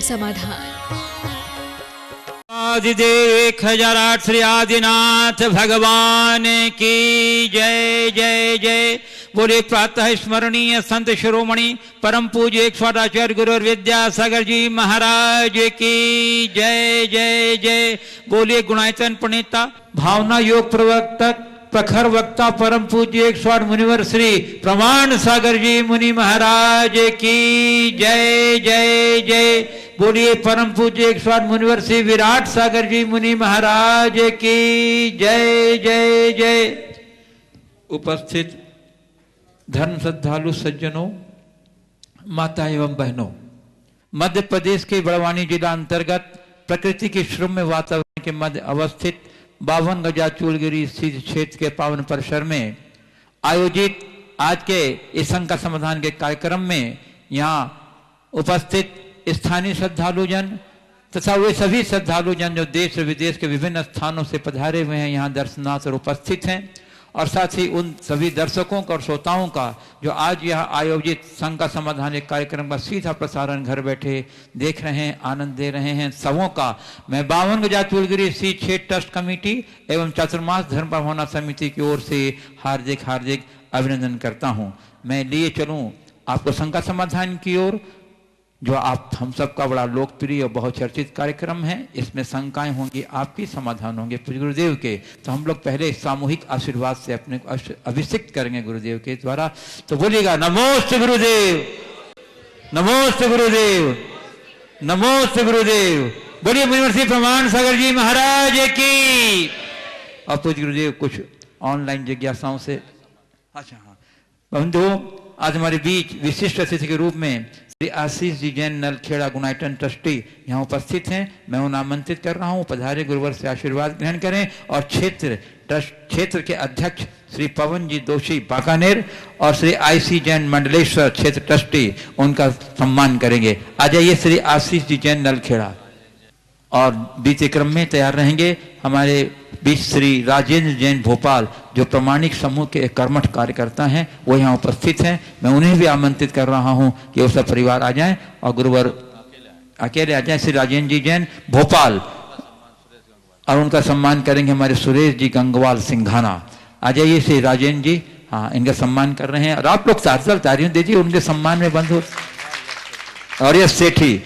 समाधान। आदिदेव 1008 श्री आदिनाथ भगवान की जय जय जय। बोले प्रातः स्मरणीय संत शिरोमणि परम पूज्य 108 आचार्य गुरु विद्यासागर जी महाराज की जय जय जय। बोले गुणायतन प्रणेता भावना योग प्रवर्तक प्रखर वक्ता परम पूज्य 108 मुनिवर श्री प्रमाण सागर जी मुनि महाराज की जय जय जय। बोलिए परम पूज्य 108 मुनिवर श्री विराट सागर जी मुनि महाराज की जय जय जय। उपस्थित धर्म श्रद्धालु सज्जनों, माता एवं बहनों, मध्य प्रदेश के बड़वानी जिला अंतर्गत प्रकृति के श्रम्य वातावरण के मध्य अवस्थित 52 गजा चूलगिरी स्थित क्षेत्र के पावन परिसर में आयोजित आज के इस संकट समाधान के कार्यक्रम में यहाँ उपस्थित स्थानीय श्रद्धालु जन तथा वे सभी श्रद्धालु जन जो देश और विदेश के विभिन्न स्थानों से पधारे हुए हैं, यहाँ दर्शनार्थ और उपस्थित हैं, और साथ ही उन सभी दर्शकों का और श्रोताओं का जो आज यह आयोजित संकट समाधान कार्यक्रम का सीधा प्रसारण घर बैठे देख रहे हैं, आनंद दे रहे हैं, सबों का मैं 52 गजा चूलगिरी श्री क्षेत्र ट्रस्ट कमेटी एवं चातुर्मास धर्म भावना समिति की ओर से हार्दिक हार्दिक अभिनंदन करता हूं। मैं लिए चलूं आपको संकट समाधान की ओर, जो आप हम सबका बड़ा लोकप्रिय और बहुचर्चित कार्यक्रम है। इसमें शंकाएं होंगी आपकी, समाधान होंगे पूज्य गुरुदेव के। तो हम लोग पहले सामूहिक आशीर्वाद से अपने को अभिषिक्त करेंगे गुरुदेव के द्वारा। तो बोलिएगा नमोस्तु गुरुदेव, नमोस्तु गुरुदेव, नमोस्तु गुरुदेव। बोलिए मुनिवर प्रमाण सागर जी महाराज की। और पूज्य गुरुदेव कुछ ऑनलाइन जिज्ञासाओं से, अच्छा हाँ बंधु, आज हमारे बीच विशिष्ट अतिथि के रूप में श्री आशीष जी जैन नलखेड़ा गुणायतन ट्रस्टी यहाँ उपस्थित हैं। मैं उन्हें आमंत्रित कर रहा हूँ, पधारे गुरुवर से आशीर्वाद ग्रहण करें। और क्षेत्र के अध्यक्ष श्री पवन जी दोषी बाकानेर और श्री आईसी जैन मंडलेश्वर क्षेत्र ट्रस्टी उनका सम्मान करेंगे। आ जाइए श्री आशीष जी जैन नलखेड़ा। और बीते क्रम में तैयार रहेंगे हमारे बीच श्री राजेंद्र जैन भोपाल जो प्रमाणिक समूह के कर्मठ कार्यकर्ता हैं, वो यहाँ उपस्थित हैं। मैं उन्हें भी आमंत्रित कर रहा हूँ कि वो सब परिवार आ जाएं और गुरुवर अकेले आ जाएं। श्री राजेंद्र जी जैन भोपाल और उनका सम्मान करेंगे हमारे सुरेश जी गंगवाल सिंघाना। आ जाइए श्री राजेंद्र जी, हाँ इनका सम्मान कर रहे हैं। और आप लोग तालियां दीजिए उनके सम्मान में बंधु। और यह सेठी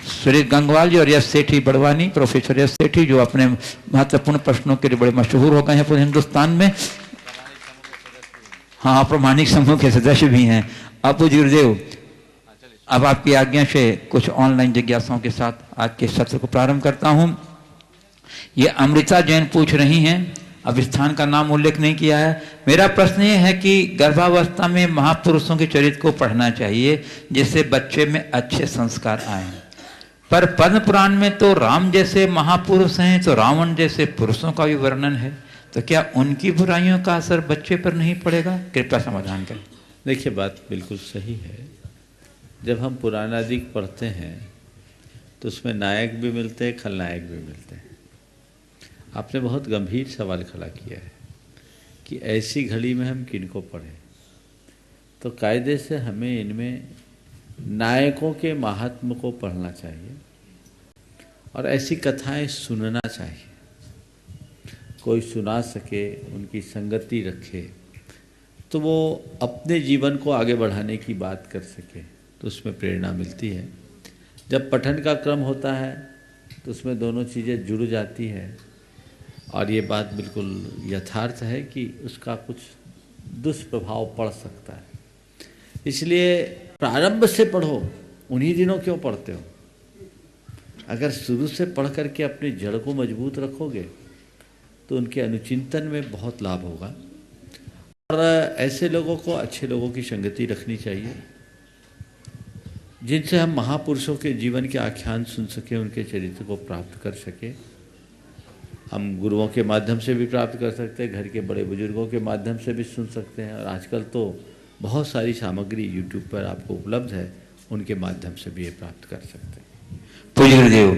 सुरेश गंगवाल जी और यश सेठी बड़वानी, प्रोफेसर यश सेठी जो अपने महत्वपूर्ण प्रश्नों के लिए बड़े मशहूर हो गए हैं पूरे हिंदुस्तान में। हाँ प्रमाणिक समूह के सदस्य भी हैं। अब पूज्य गुरुदेव, अब आपकी आज्ञा से कुछ ऑनलाइन जिज्ञासाओं के साथ आज के सत्र को प्रारंभ करता हूं। ये अमृता जैन पूछ रही हैं, अब स्थान का नाम उल्लेख नहीं किया है। मेरा प्रश्न ये है कि गर्भावस्था में महापुरुषों के चरित्र को पढ़ना चाहिए जिससे बच्चे में अच्छे संस्कार आए, पर पद्म पुराण में तो राम जैसे महापुरुष हैं तो रावण जैसे पुरुषों का भी वर्णन है, तो क्या उनकी बुराइयों का असर बच्चे पर नहीं पड़ेगा? कृपया समाधान करें। देखिए बात बिल्कुल सही है। जब हम पुराण आदि पढ़ते हैं तो उसमें नायक भी मिलते हैं, खलनायक भी मिलते हैं। आपने बहुत गंभीर सवाल खड़ा किया है कि ऐसी घड़ी में हम किनको पढ़ें। तो कायदे से हमें इनमें नायकों के महात्म को पढ़ना चाहिए और ऐसी कथाएं सुनना चाहिए। कोई सुना सके, उनकी संगति रखे तो वो अपने जीवन को आगे बढ़ाने की बात कर सके, तो उसमें प्रेरणा मिलती है। जब पठन का क्रम होता है तो उसमें दोनों चीज़ें जुड़ जाती है और ये बात बिल्कुल यथार्थ है कि उसका कुछ दुष्प्रभाव पड़ सकता है। इसलिए प्रारंभ से पढ़ो, उन्हीं दिनों क्यों पढ़ते हो? अगर शुरू से पढ़ करके अपनी जड़ को मजबूत रखोगे तो उनके अनुचिंतन में बहुत लाभ होगा। और ऐसे लोगों को, अच्छे लोगों की संगति रखनी चाहिए जिनसे हम महापुरुषों के जीवन के आख्यान सुन सकें, उनके चरित्र को प्राप्त कर सकें। हम गुरुओं के माध्यम से भी प्राप्त कर सकते हैं, घर के बड़े बुजुर्गों के माध्यम से भी सुन सकते हैं, और आजकल तो बहुत सारी सामग्री YouTube पर आपको उपलब्ध है, उनके माध्यम से भी ये प्राप्त कर सकते हैं। पूज्य गुरुदेव,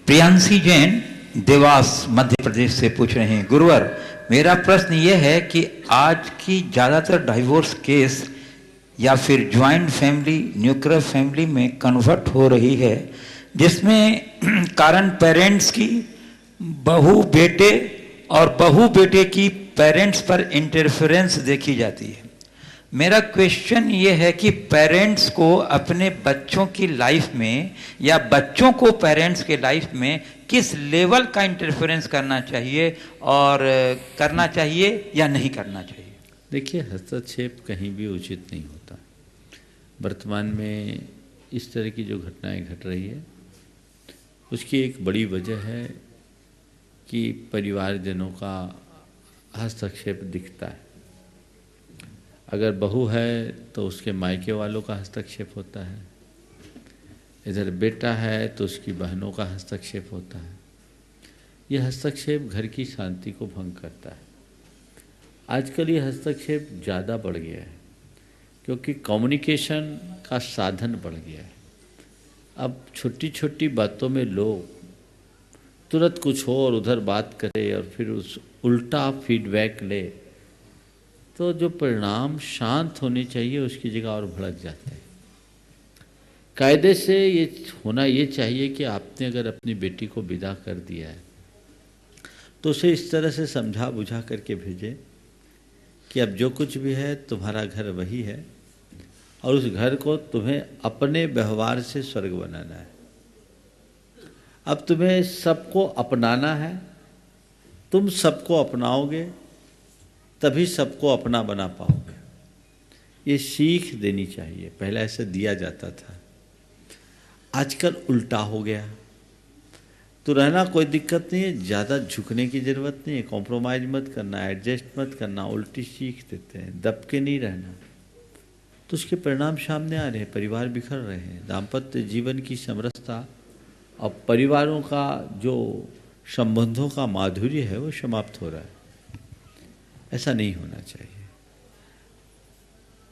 प्रियांशी जैन देवास मध्य प्रदेश से पूछ रहे हैं, गुरुवर मेरा प्रश्न ये है कि आज की ज़्यादातर डाइवोर्स केस या फिर ज्वाइंट फैमिली, न्यूक्लियर फैमिली में कन्वर्ट हो रही है, जिसमें कारण पेरेंट्स की बहू बेटे और बहू बेटे की पेरेंट्स पर इंटरफेरेंस देखी जाती है। मेरा क्वेश्चन ये है कि पेरेंट्स को अपने बच्चों की लाइफ में या बच्चों को पेरेंट्स के लाइफ में किस लेवल का इंटरफेरेंस करना चाहिए और करना चाहिए या नहीं करना चाहिए? देखिए, हस्तक्षेप कहीं भी उचित नहीं होता। वर्तमान में इस तरह की जो घटनाएं घट रही है उसकी एक बड़ी वजह है कि परिवारजनों का हस्तक्षेप दिखता है। अगर बहू है तो उसके मायके वालों का हस्तक्षेप होता है, इधर बेटा है तो उसकी बहनों का हस्तक्षेप होता है। यह हस्तक्षेप घर की शांति को भंग करता है। आजकल ये हस्तक्षेप ज़्यादा बढ़ गया है क्योंकि कम्युनिकेशन का साधन बढ़ गया है। अब छोटी छोटी बातों में लोग तुरंत कुछ हो और उधर बात करे और फिर उस उल्टा फीडबैक ले, तो जो परिणाम शांत होने चाहिए उसकी जगह और भड़क जाते हैं। कायदे से ये होना ये चाहिए कि आपने अगर अपनी बेटी को विदा कर दिया है तो उसे इस तरह से समझा बुझा करके भेजें कि अब जो कुछ भी है तुम्हारा घर वही है और उस घर को तुम्हें अपने व्यवहार से स्वर्ग बनाना है। अब तुम्हें सबको अपनाना है, तुम सबको अपनाओगे तभी सबको अपना बना पाओगे। ये सीख देनी चाहिए। पहले ऐसे दिया जाता था, आजकल उल्टा हो गया। तो रहना कोई दिक्कत नहीं है, ज़्यादा झुकने की ज़रूरत नहीं है, कॉम्प्रोमाइज़ मत करना, एडजस्ट मत करना, उल्टी सीख देते हैं, दब के नहीं रहना। तो उसके परिणाम सामने आ रहे हैं, परिवार बिखर रहे हैं, दाम्पत्य जीवन की समरसता और परिवारों का जो संबंधों का माधुर्य है वो समाप्त हो रहा है। ऐसा नहीं होना चाहिए।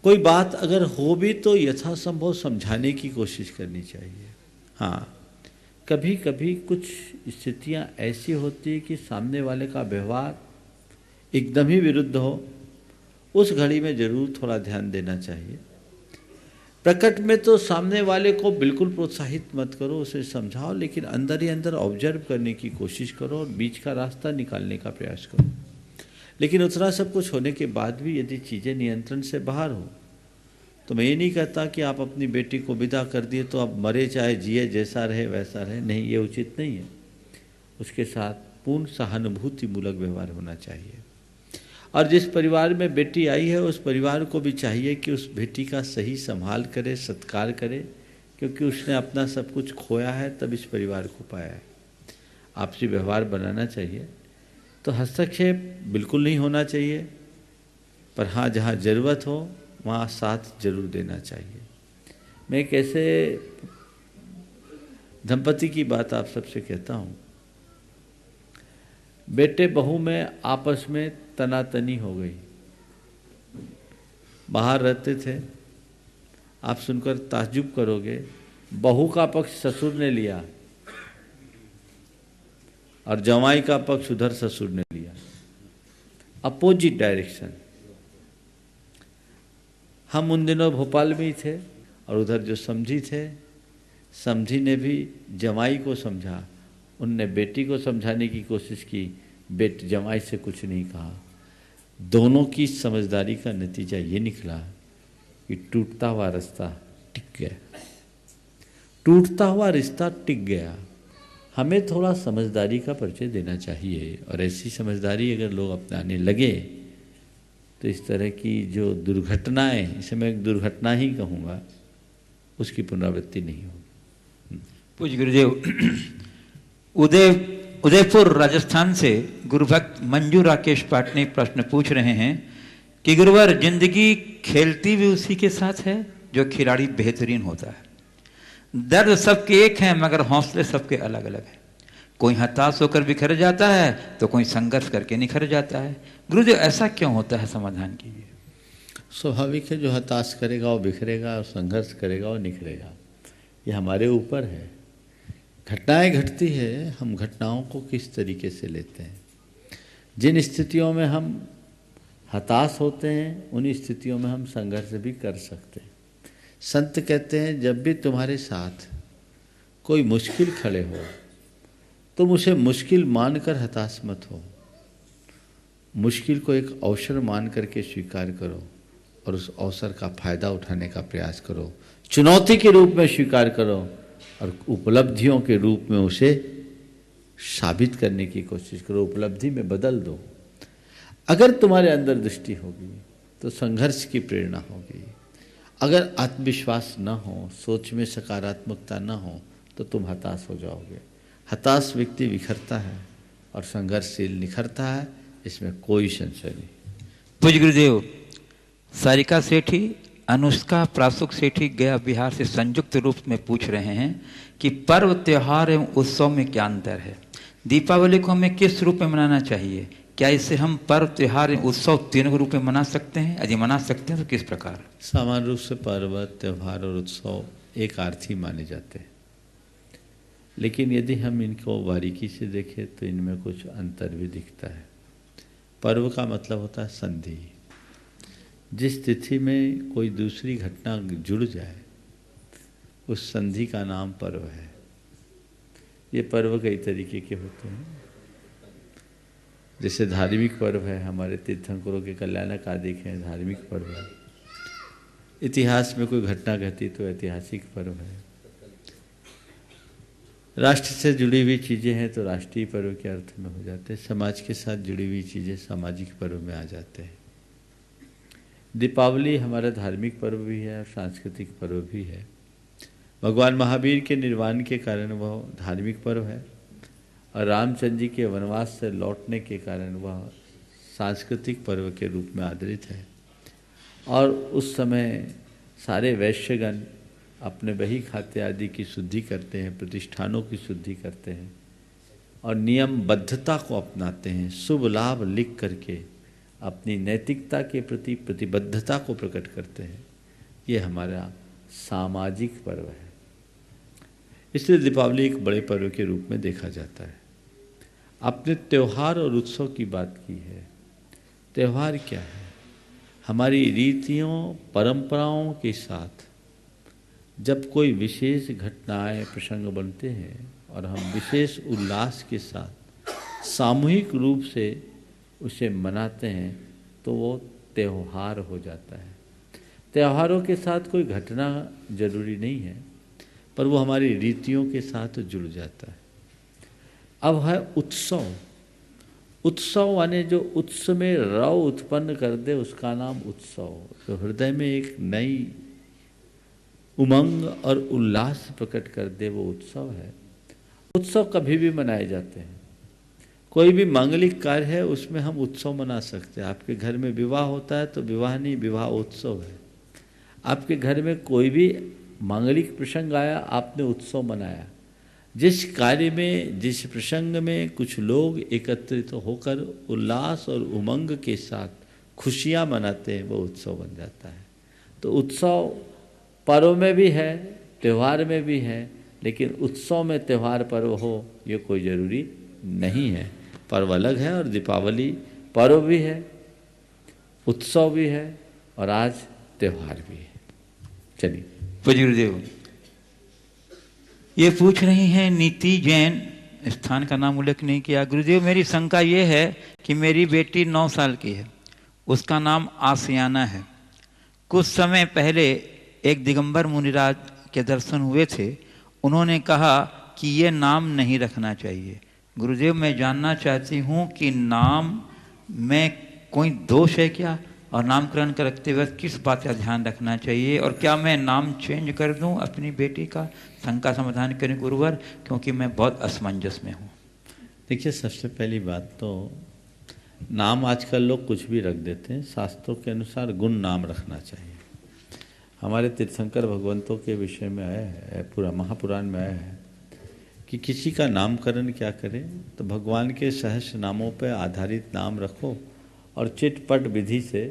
कोई बात अगर हो भी तो यथासंभव समझाने की कोशिश करनी चाहिए। हाँ, कभी कभी कुछ स्थितियां ऐसी होती है कि सामने वाले का व्यवहार एकदम ही विरुद्ध हो, उस घड़ी में जरूर थोड़ा ध्यान देना चाहिए। प्रकट में तो सामने वाले को बिल्कुल प्रोत्साहित मत करो, उसे समझाओ, लेकिन अंदर ही अंदर ऑब्जर्व करने की कोशिश करो और बीच का रास्ता निकालने का प्रयास करो। लेकिन उतना सब कुछ होने के बाद भी यदि चीज़ें नियंत्रण से बाहर हो तो मैं ये नहीं कहता कि आप अपनी बेटी को विदा कर दिए तो अब मरे चाहे जिए, जैसा रहे वैसा रहे। नहीं, ये उचित नहीं है। उसके साथ पूर्ण सहानुभूतिमूलक व्यवहार होना चाहिए। और जिस परिवार में बेटी आई है उस परिवार को भी चाहिए कि उस बेटी का सही संभाल करे, सत्कार करे, क्योंकि उसने अपना सब कुछ खोया है तब इस परिवार को पाया है। आपसी व्यवहार बनाना चाहिए। तो हस्तक्षेप बिल्कुल नहीं होना चाहिए, पर हाँ, जहाँ ज़रूरत हो वहाँ साथ जरूर देना चाहिए। मैं एक ऐसे दंपति की बात आप सबसे कहता हूँ। बेटे बहू में आपस में तनातनी हो गई, बाहर रहते थे। आप सुनकर ताज्जुब करोगे, बहू का पक्ष ससुर ने लिया और जवाई का पक्ष उधर ससुर ने लिया, अपोजिट डायरेक्शन। हम उन दिनों भोपाल में ही थे और उधर जो समझी थे, समझी ने भी जवाई को समझा, उनने बेटी को समझाने की कोशिश की, जवाई से कुछ नहीं कहा। दोनों की समझदारी का नतीजा ये निकला कि टूटता हुआ रिश्ता टिक गया। टूटता हुआ रिश्ता टिक गया। हमें थोड़ा समझदारी का परिचय देना चाहिए, और ऐसी समझदारी अगर लोग अपनाने लगे तो इस तरह की जो दुर्घटनाएं, इसे मैं एक दुर्घटना ही कहूँगा, उसकी पुनरावृत्ति नहीं होगी। पूज्य गुरुदेव, उदयपुर राजस्थान से गुरुभक्त मंजू राकेश पाटनी प्रश्न पूछ रहे हैं कि गुरुवर, जिंदगी खेलती भी उसी के साथ है जो खिलाड़ी बेहतरीन होता है। दर्द सबके एक हैं मगर हौसले सबके अलग अलग हैं। कोई हताश होकर बिखर जाता है तो कोई संघर्ष करके निखर जाता है। गुरुदेव, ऐसा क्यों होता है, समाधान कीजिए। स्वाभाविक है, जो हताश करेगा वो बिखरेगा, और संघर्ष करेगा वो निखरेगा। ये हमारे ऊपर है। घटनाएं घटती है, हम घटनाओं को किस तरीके से लेते हैं। जिन स्थितियों में हम हताश होते हैं उन स्थितियों में हम संघर्ष भी कर सकते हैं। संत कहते हैं, जब भी तुम्हारे साथ कोई मुश्किल खड़े हो, तुम उसे मुश्किल मानकर हताश मत हो। मुश्किल को एक अवसर मान करके स्वीकार करो और उस अवसर का फायदा उठाने का प्रयास करो। चुनौती के रूप में स्वीकार करो और उपलब्धियों के रूप में उसे साबित करने की कोशिश करो, उपलब्धि में बदल दो। अगर तुम्हारे अंदर दृष्टि होगी तो संघर्ष की प्रेरणा होगी। अगर आत्मविश्वास न हो, सोच में सकारात्मकता न हो, तो तुम हताश हो जाओगे। हताश व्यक्ति बिखरता है और संघर्षशील निखरता है, इसमें कोई संशय नहीं। पूज्य गुरुदेव, सारिका सेठी, अनुष्का प्रासुक सेठी गया बिहार से संयुक्त रूप में पूछ रहे हैं कि पर्व, त्योहार एवं उत्सव में क्या अंतर है? दीपावली को हमें किस रूप में मनाना चाहिए? क्या इसे हम पर्व, त्योहार एवं उत्सव तीनों रूप में मना सकते हैं? यदि मना सकते हैं तो किस प्रकार? सामान्य रूप से पर्व, त्योहार और उत्सव एक अर्थी माने जाते हैं, लेकिन यदि हम इनको बारीकी से देखें तो इनमें कुछ अंतर भी दिखता है। पर्व का मतलब होता है संधि। जिस तिथि में कोई दूसरी घटना जुड़ जाए उस संधि का नाम पर्व है। ये पर्व कई तरीके के होते हैं। जैसे धार्मिक पर्व है, हमारे तीर्थंकरों के कल्याणक आदि के धार्मिक पर्व है। इतिहास में कोई घटना घटी तो ऐतिहासिक पर्व है। राष्ट्र से जुड़ी हुई चीज़ें हैं तो राष्ट्रीय पर्व के अर्थ में हो जाते हैं। समाज के साथ जुड़ी हुई चीज़ें सामाजिक पर्व में आ जाते हैं। दीपावली हमारा धार्मिक पर्व भी है और सांस्कृतिक पर्व भी है। भगवान महावीर के निर्वाण के कारण वह धार्मिक पर्व है और रामचंद्र जी के वनवास से लौटने के कारण वह सांस्कृतिक पर्व के रूप में आदरित है। और उस समय सारे वैश्यगण अपने बही खाते आदि की शुद्धि करते हैं, प्रतिष्ठानों की शुद्धि करते हैं और नियमबद्धता को अपनाते हैं। शुभ लाभ लिख करके अपनी नैतिकता के प्रति प्रतिबद्धता को प्रकट करते हैं। ये हमारा सामाजिक पर्व है। इसलिए दीपावली एक बड़े पर्व के रूप में देखा जाता है। आपने त्यौहार और उत्सव की बात की है। त्यौहार क्या है? हमारी रीतियों परंपराओं के साथ जब कोई विशेष घटनाएं प्रसंग बनते हैं और हम विशेष उल्लास के साथ सामूहिक रूप से उसे मनाते हैं तो वो त्यौहार हो जाता है। त्योहारों के साथ कोई घटना जरूरी नहीं है, पर वो हमारी रीतियों के साथ जुड़ जाता है। अब है उत्सव। उत्सव माने जो उत्सव में रव उत्पन्न कर दे उसका नाम उत्सव। तो हृदय में एक नई उमंग और उल्लास प्रकट कर दे वो उत्सव है। उत्सव कभी भी मनाए जाते हैं। कोई भी मांगलिक कार्य है उसमें हम उत्सव मना सकते हैं। आपके घर में विवाह होता है तो विवाह नहीं, विवाह उत्सव है। आपके घर में कोई भी मांगलिक प्रसंग आया, आपने उत्सव मनाया। जिस कार्य में, जिस प्रसंग में कुछ लोग एकत्रित होकर उल्लास और उमंग के साथ खुशियां मनाते हैं वो उत्सव बन जाता है। तो उत्सव पर्व में भी है, त्यौहार में भी है, लेकिन उत्सव में त्यौहार पर्व हो ये कोई ज़रूरी नहीं है। पर्व अलग है और दीपावली पर्व भी है, उत्सव भी है और आज त्यौहार भी है। चलिए। पूज्य गुरुदेव, ये पूछ रही हैं नीति जैन, स्थान का नाम उल्लेख नहीं किया। गुरुदेव, मेरी शंका ये है कि मेरी बेटी 9 साल की है, उसका नाम आसियाना है। कुछ समय पहले एक दिगंबर मुनिराज के दर्शन हुए थे, उन्होंने कहा कि ये नाम नहीं रखना चाहिए। गुरुदेव, मैं जानना चाहती हूँ कि नाम में कोई दोष है क्या, और नामकरण करते वक्त किस बात का ध्यान रखना चाहिए, और क्या मैं नाम चेंज कर दूं अपनी बेटी का? शंका समाधान करें गुरुवर, क्योंकि मैं बहुत असमंजस में हूँ। देखिए, सबसे पहली बात तो नाम आजकल लोग कुछ भी रख देते हैं। शास्त्रों के अनुसार गुण नाम रखना चाहिए। हमारे तीर्थंकर भगवंतों के विषय में आया है, पूरा महापुराण में आया है कि किसी का नामकरण क्या करें तो भगवान के सहस्र नामों पर आधारित नाम रखो और चिटपट विधि से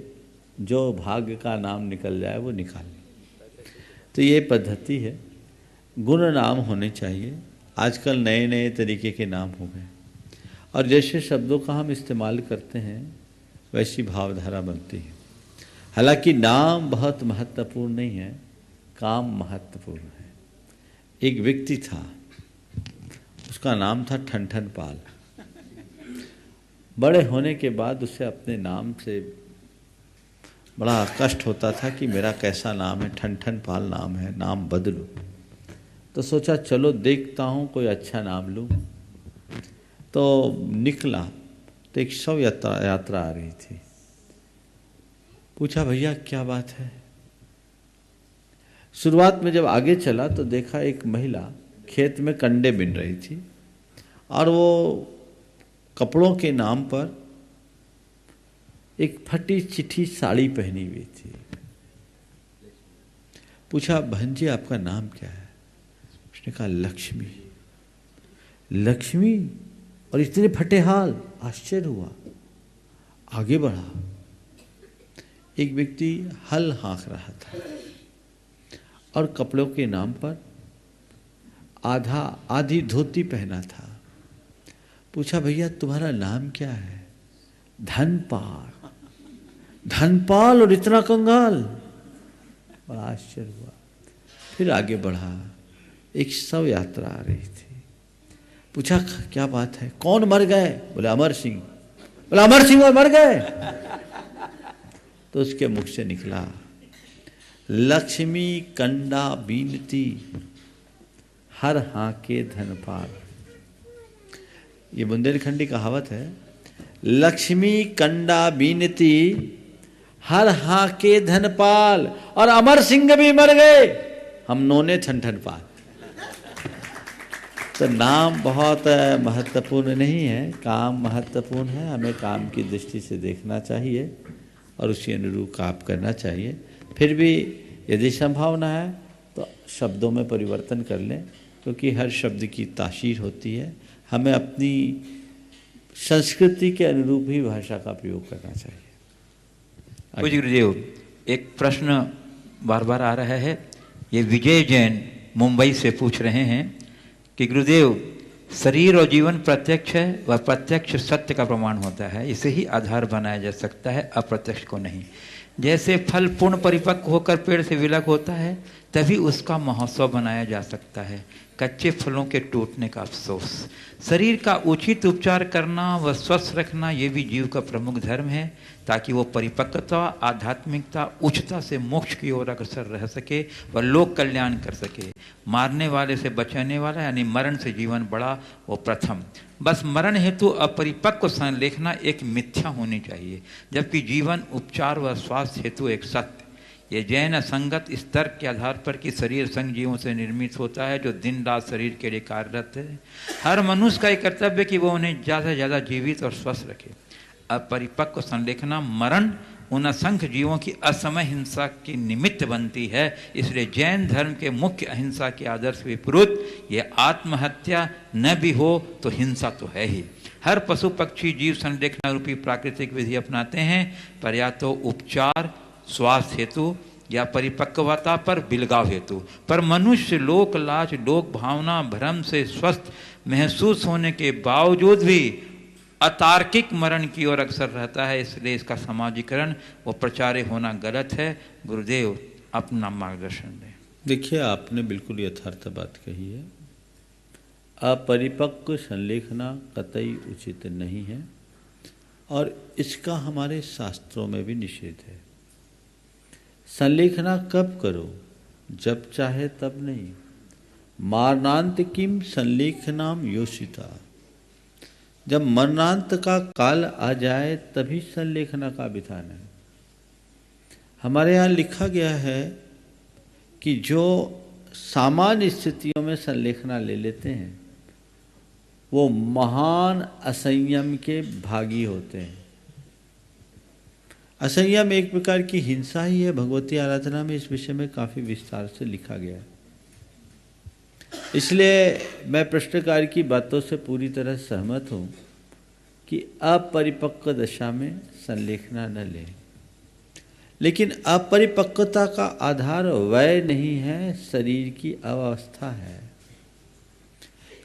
जो भाग्य का नाम निकल जाए वो निकाल लें। तो ये पद्धति है। गुण नाम होने चाहिए। आजकल नए नए तरीके के नाम हो गए और जैसे शब्दों का हम इस्तेमाल करते हैं वैसी भावधारा बनती है। हालांकि नाम बहुत महत्वपूर्ण नहीं है, काम महत्वपूर्ण है। एक व्यक्ति था उसका नाम था ठनठन पाल। बड़े होने के बाद उसे अपने नाम से बड़ा कष्ट होता था कि मेरा कैसा नाम है, ठनठन पाल नाम है, नाम बदलूं। तो सोचा चलो देखता हूँ कोई अच्छा नाम लूँ। तो निकला तो एक शव यात्रा आ रही थी। पूछा भैया क्या बात है। शुरुआत में जब आगे चला तो देखा एक महिला खेत में कंडे बिन रही थी और वो कपड़ों के नाम पर एक फटी चिट्ठी साड़ी पहनी हुई थी। पूछा बहन जी आपका नाम क्या है। उसने कहा लक्ष्मी। लक्ष्मी और इतने फटे हाल। आश्चर्य हुआ। आगे बढ़ा। एक व्यक्ति हल हाँक रहा था और कपड़ों के नाम पर आधी धोती पहना था। पूछा भैया तुम्हारा नाम क्या है। धनपाल। धनपाल और इतना कंगाल। बड़ा आश्चर्य हुआ। फिर आगे बढ़ा। एक शव यात्रा आ रही थी। पूछा क्या बात है, कौन मर गए। बोले अमर सिंह। बोले अमर सिंह मर गए। तो उसके मुख से निकला लक्ष्मी कंडा बीनती हर हाके धनपाल। ये बुंदेलखंडी कहावत है। लक्ष्मी कंडा बीनती हर हाके धनपाल और अमर सिंह भी मर गए, हम नोने ठनठन पाल। तो नाम बहुत महत्वपूर्ण नहीं है, काम महत्वपूर्ण है। हमें काम की दृष्टि से देखना चाहिए और उसी अनुरूप काम करना चाहिए। फिर भी यदि संभावना है तो शब्दों में परिवर्तन कर लें, क्योंकि हर शब्द की तासीर होती है। हमें अपनी संस्कृति के अनुरूप ही भाषा का प्रयोग करना चाहिए। पूज्य गुरुदेव, एक प्रश्न बार बार आ रहा है। ये विजय जैन मुंबई से पूछ रहे हैं कि गुरुदेव शरीर और जीवन प्रत्यक्ष है, वह प्रत्यक्ष सत्य का प्रमाण होता है, इसे ही आधार बनाया जा सकता है, अप्रत्यक्ष को नहीं। जैसे फल पूर्ण परिपक्व होकर पेड़ से विलक होता है, तभी उसका महोत्सव बनाया जा सकता है। कच्चे फलों के टूटने का अफसोस। शरीर का उचित उपचार करना व स्वस्थ रखना ये भी जीव का प्रमुख धर्म है, ताकि वो परिपक्वता, आध्यात्मिकता, उच्चता से मोक्ष की ओर अग्रसर रह सके व लोक कल्याण कर सके। मारने वाले से बचाने वाला यानी मरण से जीवन बड़ा वो प्रथम। बस मरण हेतु अपरिपक्व संलेखना एक मिथ्या होनी चाहिए, जबकि जीवन उपचार व स्वास्थ्य हेतु एक सत्य। ये जैन असंगत इस तर्क के आधार पर कि शरीर संग जीवों से निर्मित होता है, जो दिन रात शरीर के लिए कार्यरत है। हर मनुष्य का एक कर्तव्य है कि वो उन्हें ज़्यादा से ज़्यादा जीवित और स्वस्थ रखे। अपरिपक्व संलेखना मरण उन असंख्य जीवों की असमय हिंसा की निमित्त बनती है। इसलिए जैन धर्म के मुख्य अहिंसा के आदर्श विपरीत ये आत्महत्या न भी हो तो हिंसा तो है ही। हर पशु पक्षी जीव संलेखना रूपी प्राकृतिक विधि अपनाते हैं, पर या तो उपचार स्वास्थ्य हेतु या परिपक्वता पर बिलगाव हेतु। पर मनुष्य लोक लाज, लोक भावना, भ्रम से स्वस्थ महसूस होने के बावजूद भी अतार्किक मरण की ओर अक्सर रहता है। इसलिए इसका समाजीकरण व प्रचार होना गलत है। गुरुदेव अपना मार्गदर्शन दें। देखिए आपने बिल्कुल यथार्थ बात कही है। अपरिपक्व संलेखना कतई उचित नहीं है और इसका हमारे शास्त्रों में भी निषेध है। संलेखना कब करो, जब चाहे तब नहीं। मारणांत किम संलेखनाम योषिता। जब मरणांत का काल आ जाए तभी संलेखना का विधान है। हमारे यहाँ लिखा गया है कि जो सामान्य स्थितियों में संलेखना ले लेते हैं वो महान असंयम के भागी होते हैं। असंयम एक प्रकार की हिंसा ही है। भगवती आराधना में इस विषय में काफ़ी विस्तार से लिखा गया है। इसलिए मैं प्रश्नकार की बातों से पूरी तरह सहमत हूँ कि अपरिपक्व दशा में संलेखना न लें। लेकिन अपरिपक्वता का आधार वय नहीं है, शरीर की अवस्था है।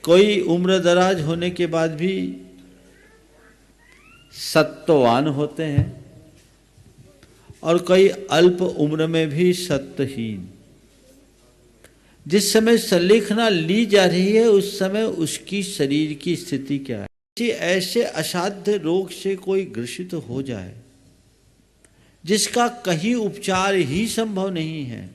कोई उम्र दराज होने के बाद भी सत्ववान होते हैं और कई अल्प उम्र में भी सत्वहीन। जिस समय संलेखना ली जा रही है उस समय उसकी शरीर की स्थिति क्या है। किसी ऐसे असाध्य रोग से कोई ग्रसित हो जाए जिसका कहीं उपचार ही संभव नहीं है,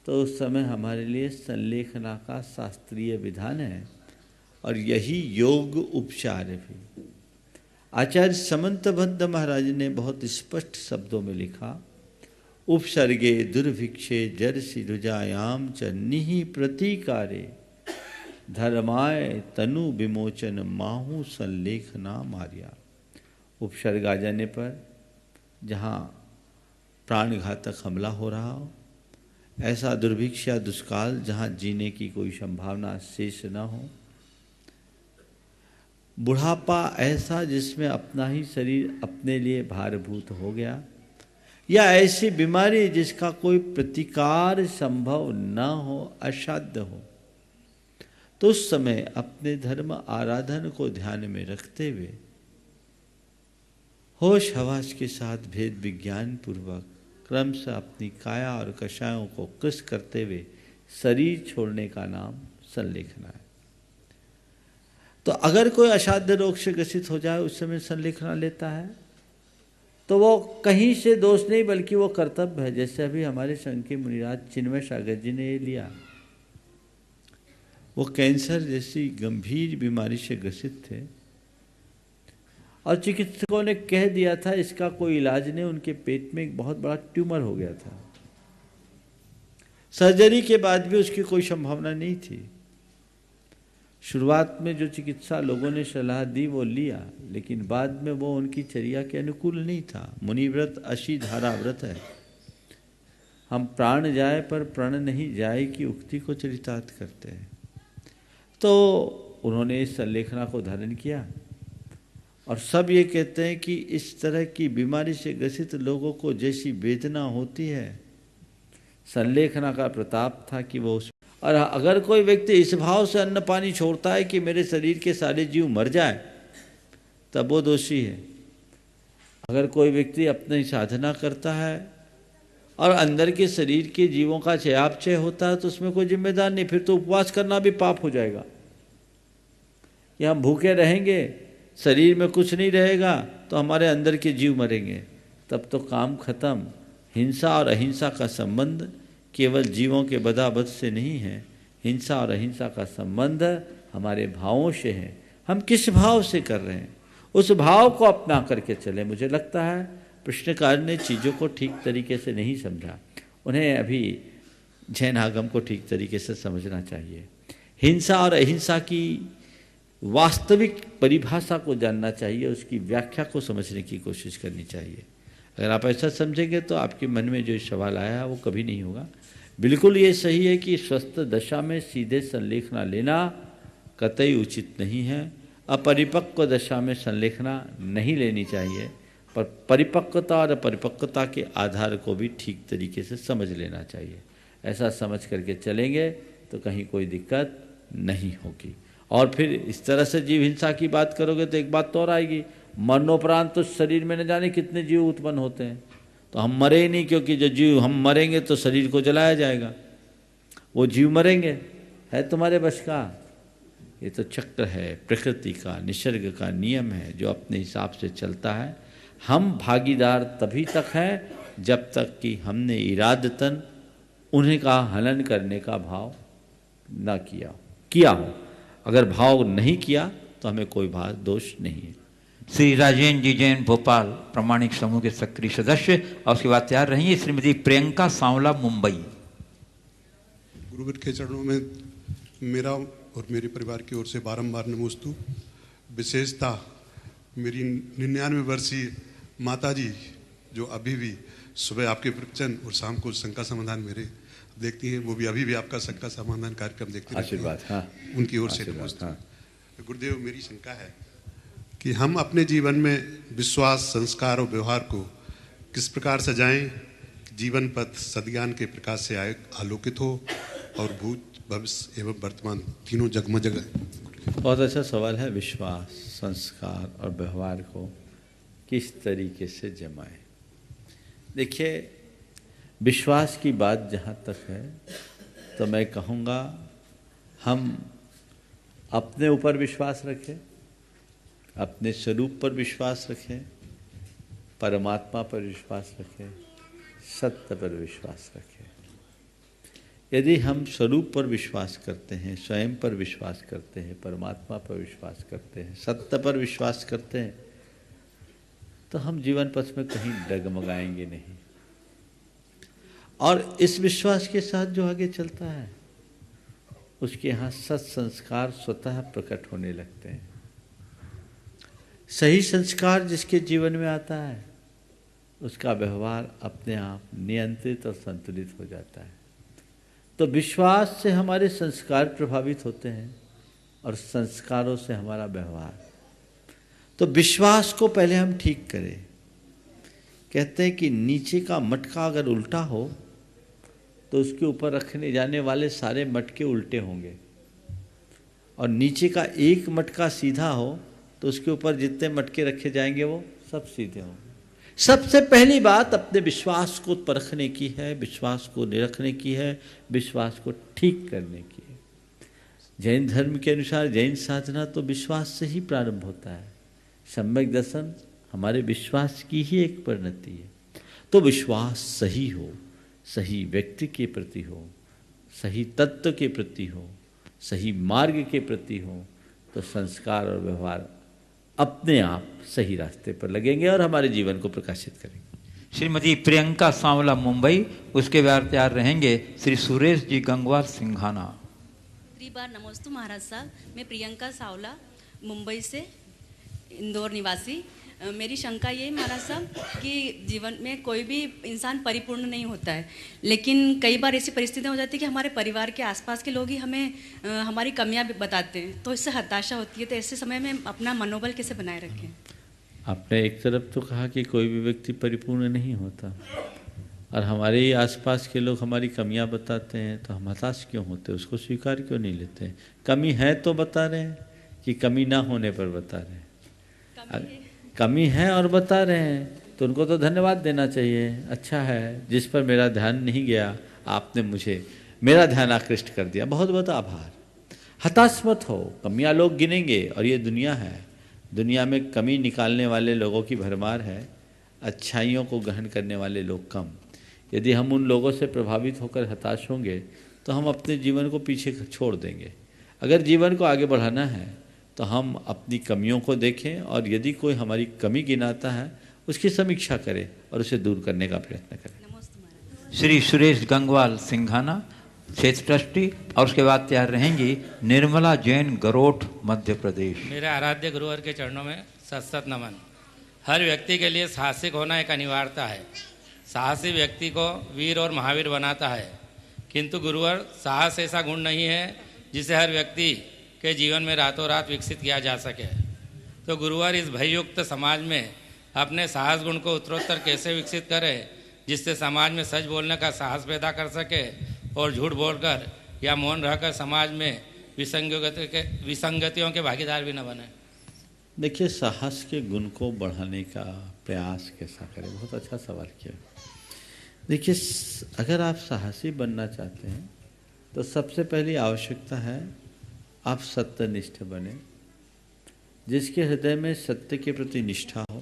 तो उस समय हमारे लिए संलेखना का शास्त्रीय विधान है और यही योग उपचार भी। आचार्य समंतभद्र महाराज ने बहुत स्पष्ट शब्दों में लिखा, उपसर्गे दुर्भिक्षे जर्षि रुजायाम च निहि प्रतीकारे धर्माय तनु विमोचन माहू संलेखना मार्या। उपसर्ग आ जाने पर जहाँ प्राणघातक हमला हो रहा हो, ऐसा दुर्भिक्ष या दुष्काल जहाँ जीने की कोई संभावना शेष न हो, बुढ़ापा ऐसा जिसमें अपना ही शरीर अपने लिए भारभूत हो गया, या ऐसी बीमारी जिसका कोई प्रतिकार संभव न हो, असाध्य हो, तो उस समय अपने धर्म आराधन को ध्यान में रखते हुए होश हवास के साथ भेद विज्ञान पूर्वक क्रम से अपनी काया और कषायों को कृश करते हुए शरीर छोड़ने का नाम संलेखना है। तो अगर कोई असाध्य रोग से ग्रसित हो जाए उस समय संलेखना लेता है तो वो कहीं से दोष नहीं बल्कि वो कर्तव्य है। जैसे अभी हमारे संघ के मुनिराज चिन्मय सागर जी ने ये लिया, वो कैंसर जैसी गंभीर बीमारी से ग्रसित थे और चिकित्सकों ने कह दिया था इसका कोई इलाज नहीं, उनके पेट में एक बहुत बड़ा ट्यूमर हो गया था। सर्जरी के बाद भी उसकी कोई संभावना नहीं थी। शुरुआत में जो चिकित्सा लोगों ने सलाह दी वो लिया, लेकिन बाद में वो उनकी चर्या के अनुकूल नहीं था। मुनिव्रत अशी धारा व्रत है, हम प्राण जाए पर प्रण नहीं जाए की उक्ति को चरितार्थ करते हैं। तो उन्होंने इस संलेखना को धारण किया और सब ये कहते हैं कि इस तरह की बीमारी से ग्रसित लोगों को जैसी वेदना होती है, संलेखना का प्रताप था कि वो उस, और अगर कोई व्यक्ति इस भाव से अन्न पानी छोड़ता है कि मेरे शरीर के सारे जीव मर जाए, तब वो दोषी है। अगर कोई व्यक्ति अपनी साधना करता है और अंदर के शरीर के जीवों का चयापचय होता है तो उसमें कोई जिम्मेदार नहीं, फिर तो उपवास करना भी पाप हो जाएगा। कि हम भूखे रहेंगे, शरीर में कुछ नहीं रहेगा तो हमारे अंदर के जीव मरेंगे, तब तो काम खत्म। हिंसा और अहिंसा का संबंध केवल जीवों के बदाबद से नहीं है, हिंसा और अहिंसा का संबंध हमारे भावों से है। हम किस भाव से कर रहे हैं उस भाव को अपना करके चले। मुझे लगता है प्रश्नकार ने चीज़ों को ठीक तरीके से नहीं समझा, उन्हें अभी जैन आगम को ठीक तरीके से समझना चाहिए। हिंसा और अहिंसा की वास्तविक परिभाषा को जानना चाहिए, उसकी व्याख्या को समझने की कोशिश करनी चाहिए। अगर आप ऐसा समझेंगे तो आपके मन में जो सवाल आया है वो कभी नहीं होगा। बिल्कुल ये सही है कि स्वस्थ दशा में सीधे संलेखना लेना कतई उचित नहीं है। अपरिपक्व दशा में संलेखना नहीं लेनी चाहिए, पर परिपक्वता और अपरिपक्वता के आधार को भी ठीक तरीके से समझ लेना चाहिए। ऐसा समझ करके चलेंगे तो कहीं कोई दिक्कत नहीं होगी। और फिर इस तरह से जीव हिंसा की बात करोगे तो एक बात तो और आएगी, मरणोपरांत तो शरीर में न जाने कितने जीव उत्पन्न होते हैं, तो हम मरे नहीं, क्योंकि जो जीव हम मरेंगे तो शरीर को जलाया जाएगा, वो जीव मरेंगे। है तुम्हारे बस का? ये तो चक्र है, प्रकृति का, निसर्ग का नियम है जो अपने हिसाब से चलता है। हम भागीदार तभी तक हैं जब तक कि हमने इरादतन उन्हें का हनन करने का भाव न किया हो। अगर भाव नहीं किया तो हमें कोई दोष नहीं है। श्री राजेंद्र जी जैन भोपाल प्रामाणिक समूह के सक्रिय सदस्य, और उसके बाद तैयार रही श्रीमती प्रियंका सांवला मुंबई। गुरुवीर के चरणों में मेरा और मेरे परिवार की ओर से बारंबार नमोस्तु। विशेषता मेरी 99 वर्षीय माता जी जो अभी भी सुबह आपके प्रवचन और शाम को शंका समाधान मेरे देखती हैं, वो भी अभी भी आपका शंका समाधान कार्यक्रम देखती हैं। आशीर्वाद। हाँ, उनकी ओर से नमोस्तु। गुरुदेव, मेरी शंका है कि हम अपने जीवन में विश्वास, संस्कार और व्यवहार को किस प्रकार सजाएं, जीवन पथ सद्ज्ञान के प्रकाश से आलोकित हो और भूत, भविष्य एवं वर्तमान तीनों जगमग। बहुत अच्छा सवाल है। विश्वास, संस्कार और व्यवहार को किस तरीके से जमाएं? देखिए, विश्वास की बात जहाँ तक है तो मैं कहूँगा हम अपने ऊपर विश्वास रखें, अपने स्वरूप पर विश्वास रखें, परमात्मा पर विश्वास रखें, सत्य पर विश्वास रखें। यदि हम स्वरूप पर विश्वास करते हैं, स्वयं पर विश्वास करते हैं, परमात्मा पर विश्वास करते हैं, सत्य पर विश्वास करते हैं, तो हम जीवन पथ में कहीं डगमगाएंगे नहीं। और इस विश्वास के साथ जो आगे चलता है उसके यहाँ सत्संस्कार स्वतः प्रकट होने लगते हैं। सही संस्कार जिसके जीवन में आता है उसका व्यवहार अपने आप नियंत्रित और संतुलित हो जाता है। तो विश्वास से हमारे संस्कार प्रभावित होते हैं और संस्कारों से हमारा व्यवहार। तो विश्वास को पहले हम ठीक करें। कहते हैं कि नीचे का मटका अगर उल्टा हो तो उसके ऊपर रखने जाने वाले सारे मटके उल्टे होंगे, और नीचे का एक मटका सीधा हो तो उसके ऊपर जितने मटके रखे जाएंगे वो सब सीधे होंगे। सबसे पहली बात अपने विश्वास को परखने की है, विश्वास को निरखने की है, विश्वास को ठीक करने की है। जैन धर्म के अनुसार जैन साधना तो विश्वास से ही प्रारंभ होता है। सम्यक दर्शन हमारे विश्वास की ही एक परिणति है। तो विश्वास सही हो, सही व्यक्ति के प्रति हो, सही तत्व के प्रति हो, सही मार्ग के प्रति हो, तो संस्कार और व्यवहार अपने आप सही रास्ते पर लगेंगे और हमारे जीवन को प्रकाशित करेंगे। श्रीमती प्रियंका सांवला मुंबई, उसके बाद तैयार रहेंगे श्री सुरेश जी गंगवार सिंघाना। बार नमोस्तु महाराज साहब, मैं प्रियंका सांवला मुंबई से, इंदौर निवासी। मेरी शंका ये है महाराज साहब कि जीवन में कोई भी इंसान परिपूर्ण नहीं होता है, लेकिन कई बार ऐसी परिस्थितियाँ हो जाती है कि हमारे परिवार के आसपास के लोग ही हमें हमारी कमियां बताते हैं, तो इससे हताशा होती है। तो ऐसे समय में अपना मनोबल कैसे बनाए रखें? आपने एक तरफ तो कहा कि कोई भी व्यक्ति परिपूर्ण नहीं होता, और हमारे ही आसपास के लोग हमारी कमियां बताते हैं, तो हम हताश क्यों होते, उसको स्वीकार क्यों नहीं लेते हैं? कमी है तो बता रहे हैं कि कमी ना होने पर बता रहे हैं? कमी है और बता रहे हैं तो उनको तो धन्यवाद देना चाहिए। अच्छा है, जिस पर मेरा ध्यान नहीं गया आपने मुझे मेरा ध्यान आकृष्ट कर दिया, बहुत बहुत आभार। हताश मत हो, कमियां लोग गिनेंगे और ये दुनिया है, दुनिया में कमी निकालने वाले लोगों की भरमार है, अच्छाइयों को ग्रहण करने वाले लोग कम। यदि हम उन लोगों से प्रभावित होकर हताश होंगे तो हम अपने जीवन को पीछे छोड़ देंगे। अगर जीवन को आगे बढ़ाना है तो हम अपनी कमियों को देखें, और यदि कोई हमारी कमी गिनाता है उसकी समीक्षा करें और उसे दूर करने का प्रयत्न करें। श्री सुरेश गंगवाल सिंघाना, क्षेत्र ट्रस्टी, और उसके बाद तैयार रहेंगी निर्मला जैन, गरोठ, मध्य प्रदेश। मेरे आराध्य गुरुवर के चरणों में सत नमन। हर व्यक्ति के लिए साहसिक होना एक अनिवार्यता है। साहसी व्यक्ति को वीर और महावीर बनाता है, किंतु गुरुवर साहस ऐसा गुण नहीं है जिसे हर व्यक्ति के जीवन में रातों रात विकसित किया जा सके। तो गुरुवर इस भययुक्त समाज में अपने साहस गुण को उत्तरोत्तर कैसे विकसित करे, जिससे समाज में सच बोलने का साहस पैदा कर सके और झूठ बोलकर या मौन रहकर समाज में विसंगतियों के भागीदार भी न बने। देखिए, साहस के गुण को बढ़ाने का प्रयास कैसा करें, बहुत अच्छा सवाल किया। देखिए, अगर आप साहसी बनना चाहते हैं तो सबसे पहली आवश्यकता है आप सत्यनिष्ठ बने। जिसके हृदय में सत्य के प्रति निष्ठा हो,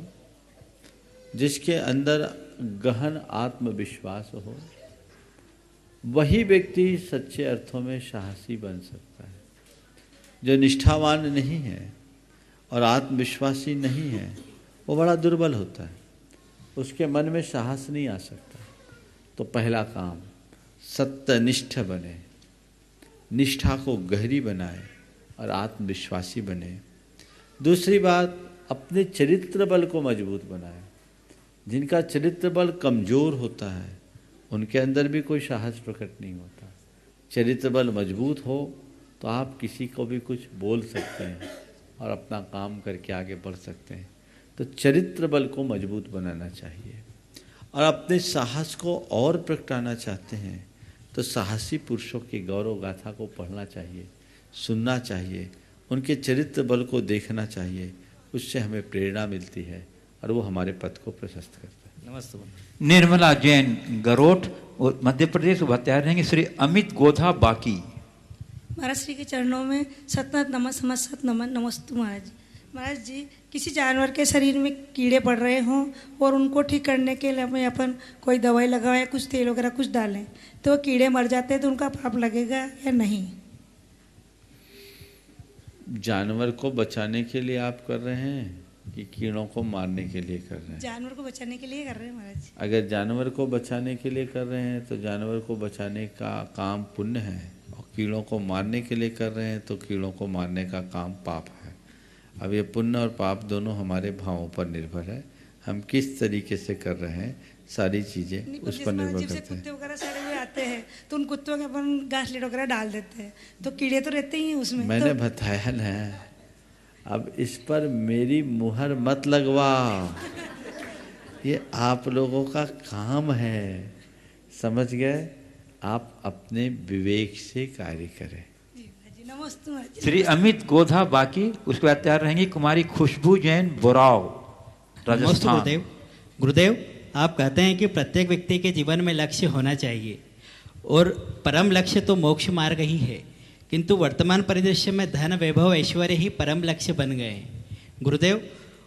जिसके अंदर गहन आत्मविश्वास हो, वही व्यक्ति सच्चे अर्थों में साहसी बन सकता है। जो निष्ठावान नहीं है और आत्मविश्वासी नहीं है वो बड़ा दुर्बल होता है, उसके मन में साहस नहीं आ सकता। तो पहला काम सत्यनिष्ठ बने, निष्ठा को गहरी बनाए और आत्मविश्वासी बने। दूसरी बात, अपने चरित्र बल को मजबूत बनाए। जिनका चरित्र बल कमज़ोर होता है उनके अंदर भी कोई साहस प्रकट नहीं होता। चरित्र बल मजबूत हो तो आप किसी को भी कुछ बोल सकते हैं और अपना काम करके आगे बढ़ सकते हैं। तो चरित्र बल को मजबूत बनाना चाहिए। और अपने साहस को और प्रगटाना चाहते हैं तो साहसी पुरुषों की गौरव गाथा को पढ़ना चाहिए, सुनना चाहिए, उनके चरित्र बल को देखना चाहिए। उससे हमें प्रेरणा मिलती है और वो हमारे पथ को प्रशस्त करता है। नमस्ते। निर्मला जैन गरोठ और मध्य प्रदेश उपत्यार रहेंगे श्री अमित गोधा बाकी। महाराज श्री के चरणों में सतनाथ नमः समस्त नमन नमस्तु महाराज जी। महाराज जी, किसी जानवर के शरीर में कीड़े पड़ रहे हों और उनको ठीक करने के लिए हमें अपन कोई दवाई लगाएं, कुछ तेल वगैरह कुछ डालें, तो वो कीड़े मर जाते हैं, तो उनका पाप लगेगा या नहीं? जानवर को बचाने के लिए आप कर रहे हैं कि कीड़ों को मारने के लिए कर रहे हैं? जानवर को बचाने के लिए कर रहे हैं महाराज जी। अगर जानवर को बचाने के लिए कर रहे हैं तो जानवर को बचाने का काम पुण्य है, और कीड़ों को मारने के लिए कर रहे हैं तो कीड़ों को मारने का काम पाप है। अब ये पुण्य और पाप दोनों हमारे भावों पर निर्भर है, हम किस तरीके से कर रहे हैं, सारी चीज़ें उस पर निर्भर करते हैं। कुत्ते वगैरह सड़े हुए आते हैं तो उन कुत्तों के अपन घासलेट वगैरह डाल देते हैं, तो कीड़े तो रहते ही हैं उसमें। मैंने बताया ना, अब इस पर मेरी मुहर मत लगवाओ, ये आप लोगों का काम है, समझ गए? आप अपने विवेक से कार्य करें। नमस्ते। श्री अमित गोधा बाकी, उसके बाद तैयार रहेंगी कुमारी खुशबू जैन बोराव, राजस्थान। गुरुदेव, गुरुदेव आप कहते हैं कि प्रत्येक व्यक्ति के जीवन में लक्ष्य होना चाहिए और परम लक्ष्य तो मोक्ष मार्ग ही है, किंतु वर्तमान परिदृश्य में धन वैभव ऐश्वर्य ही परम लक्ष्य बन गए हैं गुरुदेव,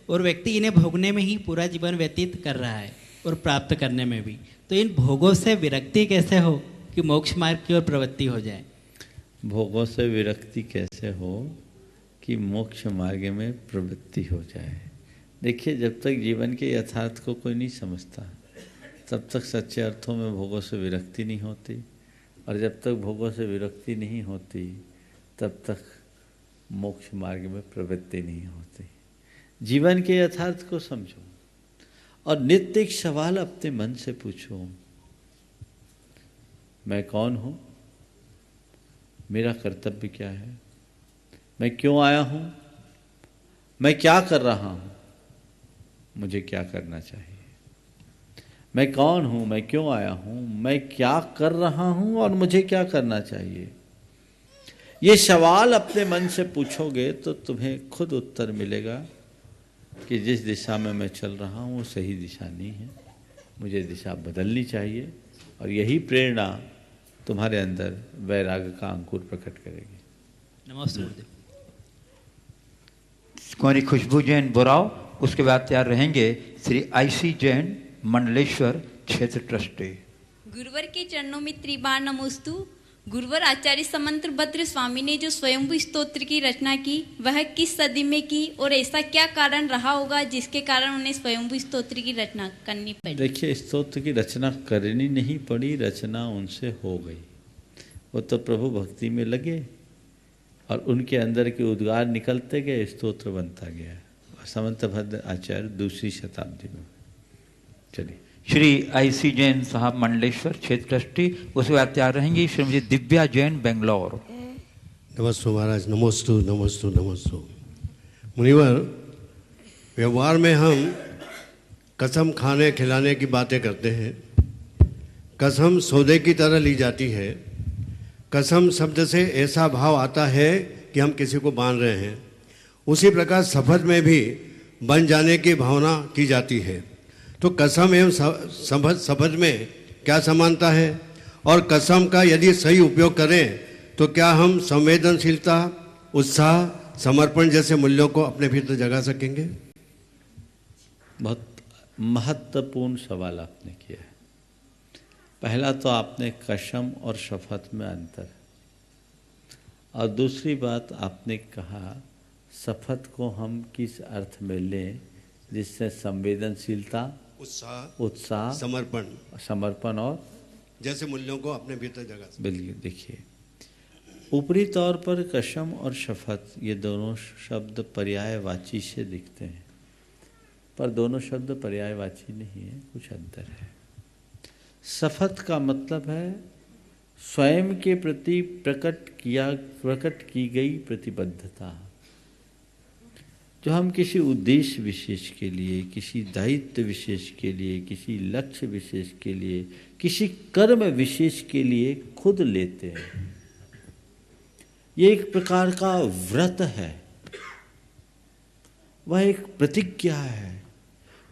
और व्यक्ति इन्हें भोगने में ही पूरा जीवन व्यतीत कर रहा है और प्राप्त करने में भी। तो इन भोगों से विरक्ति कैसे हो कि मोक्ष मार्ग की ओर प्रवृत्ति हो जाए? भोगों से विरक्ति कैसे हो कि मोक्ष मार्ग में प्रवृत्ति हो जाए? देखिए, जब तक जीवन के यथार्थ को कोई नहीं समझता तब तक सच्चे अर्थों में भोगों से विरक्ति नहीं होती, और जब तक भोगों से विरक्ति नहीं होती तब तक मोक्ष मार्ग में प्रवृत्ति नहीं होती। जीवन के यथार्थ को समझो और नित्य एक सवाल अपने मन से पूछो, मैं कौन हूँ, मेरा कर्तव्य क्या है, मैं क्यों आया हूँ, मैं क्या कर रहा हूँ, मुझे क्या करना चाहिए, मैं कौन हूँ, मैं क्यों आया हूँ, मैं क्या कर रहा हूँ और मुझे क्या करना चाहिए। ये सवाल अपने मन से पूछोगे तो तुम्हें खुद उत्तर मिलेगा कि जिस दिशा में मैं चल रहा हूँ वो सही दिशा नहीं है, मुझे दिशा बदलनी चाहिए, और यही प्रेरणा तुम्हारे अंदर वैराग्य का अंकुर प्रकट करेगी। नमस्ते गुरुदेव। कुमारी खुशबू जैन बोराव, उसके बाद तैयार रहेंगे श्री आईसी जैन मंडलेश्वर क्षेत्र ट्रस्टी। गुरुवर के चरणों में त्रिबार नमोस्तु। गुरुवर आचार्य समंत्र भद्र स्वामी ने जो स्वयंभू स्तोत्र की रचना की वह किस सदी में की, और ऐसा क्या कारण रहा होगा जिसके कारण उन्हें स्वयंभू स्तोत्र की रचना करनी पड़ी? देखिए, स्तोत्र की रचना करनी नहीं पड़ी, रचना उनसे हो गई। वो तो प्रभु भक्ति में लगे और उनके अंदर के उद्गार निकलते गए, स्तोत्र बनता गया। समंत भद्र आचार्य दूसरी शताब्दी में। चलिए, श्री आईसी जैन साहब मंडलेश्वर क्षेत्र ट्रस्टी, उसके बाद तैयार रहेंगी श्रीमती दिव्या जैन बेंगलोर। नमस्ते महाराज। नमोस्तु नमोस्तु नमोस्तु। मुनिवर, व्यवहार में हम कसम खाने खिलाने की बातें करते हैं। कसम सौदे की तरह ली जाती है। कसम शब्द से ऐसा भाव आता है कि हम किसी को बांध रहे हैं। उसी प्रकार शपथ में भी बन जाने की भावना की जाती है। तो कसम एवं शपथ में क्या समानता है, और कसम का यदि सही उपयोग करें तो क्या हम संवेदनशीलता, उत्साह, समर्पण जैसे मूल्यों को अपने भीतर जगा सकेंगे? बहुत महत्वपूर्ण सवाल आपने किया है। पहला तो आपने कसम और शपथ में अंतर, और दूसरी बात आपने कहा शपथ को हम किस अर्थ में लें जिससे संवेदनशीलता, उत्साह, समर्पण और जैसे मूल्यों को अपने भीतर जगा सकें। बिल्कुल। देखिए, ऊपरी तौर पर कसम और शपथ ये दोनों शब्द पर्यायवाची से दिखते हैं, पर दोनों शब्द पर्यायवाची नहीं है, कुछ अंतर है। शपथ का मतलब है स्वयं के प्रति प्रकट की गई प्रतिबद्धता, जो हम किसी उद्देश्य विशेष के लिए, किसी दायित्व विशेष के लिए, किसी लक्ष्य विशेष के लिए, किसी कर्म विशेष के लिए खुद लेते हैं। ये एक प्रकार का व्रत है, वह एक प्रतिज्ञा है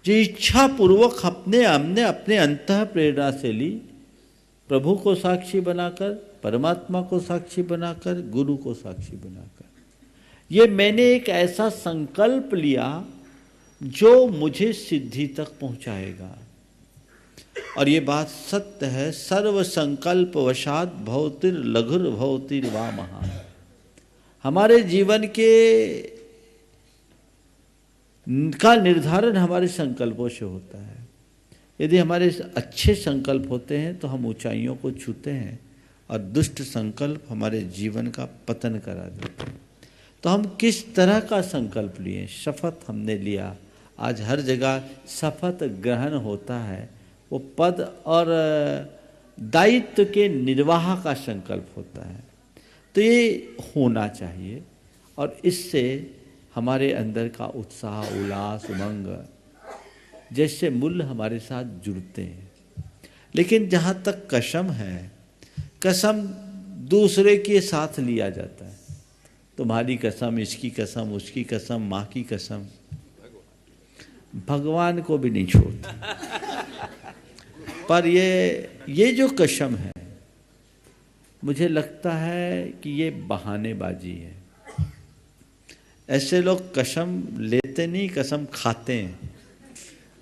जो इच्छा पूर्वक हमने अपने अंतः प्रेरणा से ली, प्रभु को साक्षी बनाकर, परमात्मा को साक्षी बनाकर, गुरु को साक्षी बनाकर। ये मैंने एक ऐसा संकल्प लिया जो मुझे सिद्धि तक पहुंचाएगा। और ये बात सत्य है, सर्व संकल्प वशात भवतिर लघुर भवतिर वा महान। हमारे जीवन का निर्धारण हमारे संकल्पों से होता है। यदि हमारे अच्छे संकल्प होते हैं तो हम ऊंचाइयों को छूते हैं, और दुष्ट संकल्प हमारे जीवन का पतन करा देते हैं। तो हम किस तरह का संकल्प लिए? शपथ हमने लिया। आज हर जगह शपथ ग्रहण होता है, वो पद और दायित्व के निर्वाह का संकल्प होता है। तो ये होना चाहिए, और इससे हमारे अंदर का उत्साह, उल्लास, उमंग जैसे मूल्य हमारे साथ जुड़ते हैं। लेकिन जहाँ तक कसम है, कसम दूसरे के साथ लिया जाता है। तुम्हारी कसम, इसकी कसम, उसकी कसम, माँ की कसम, भगवान को भी नहीं छोड़ता। पर ये जो कसम है, मुझे लगता है कि ये बहानेबाजी है। ऐसे लोग कसम लेते नहीं, कसम खाते हैं,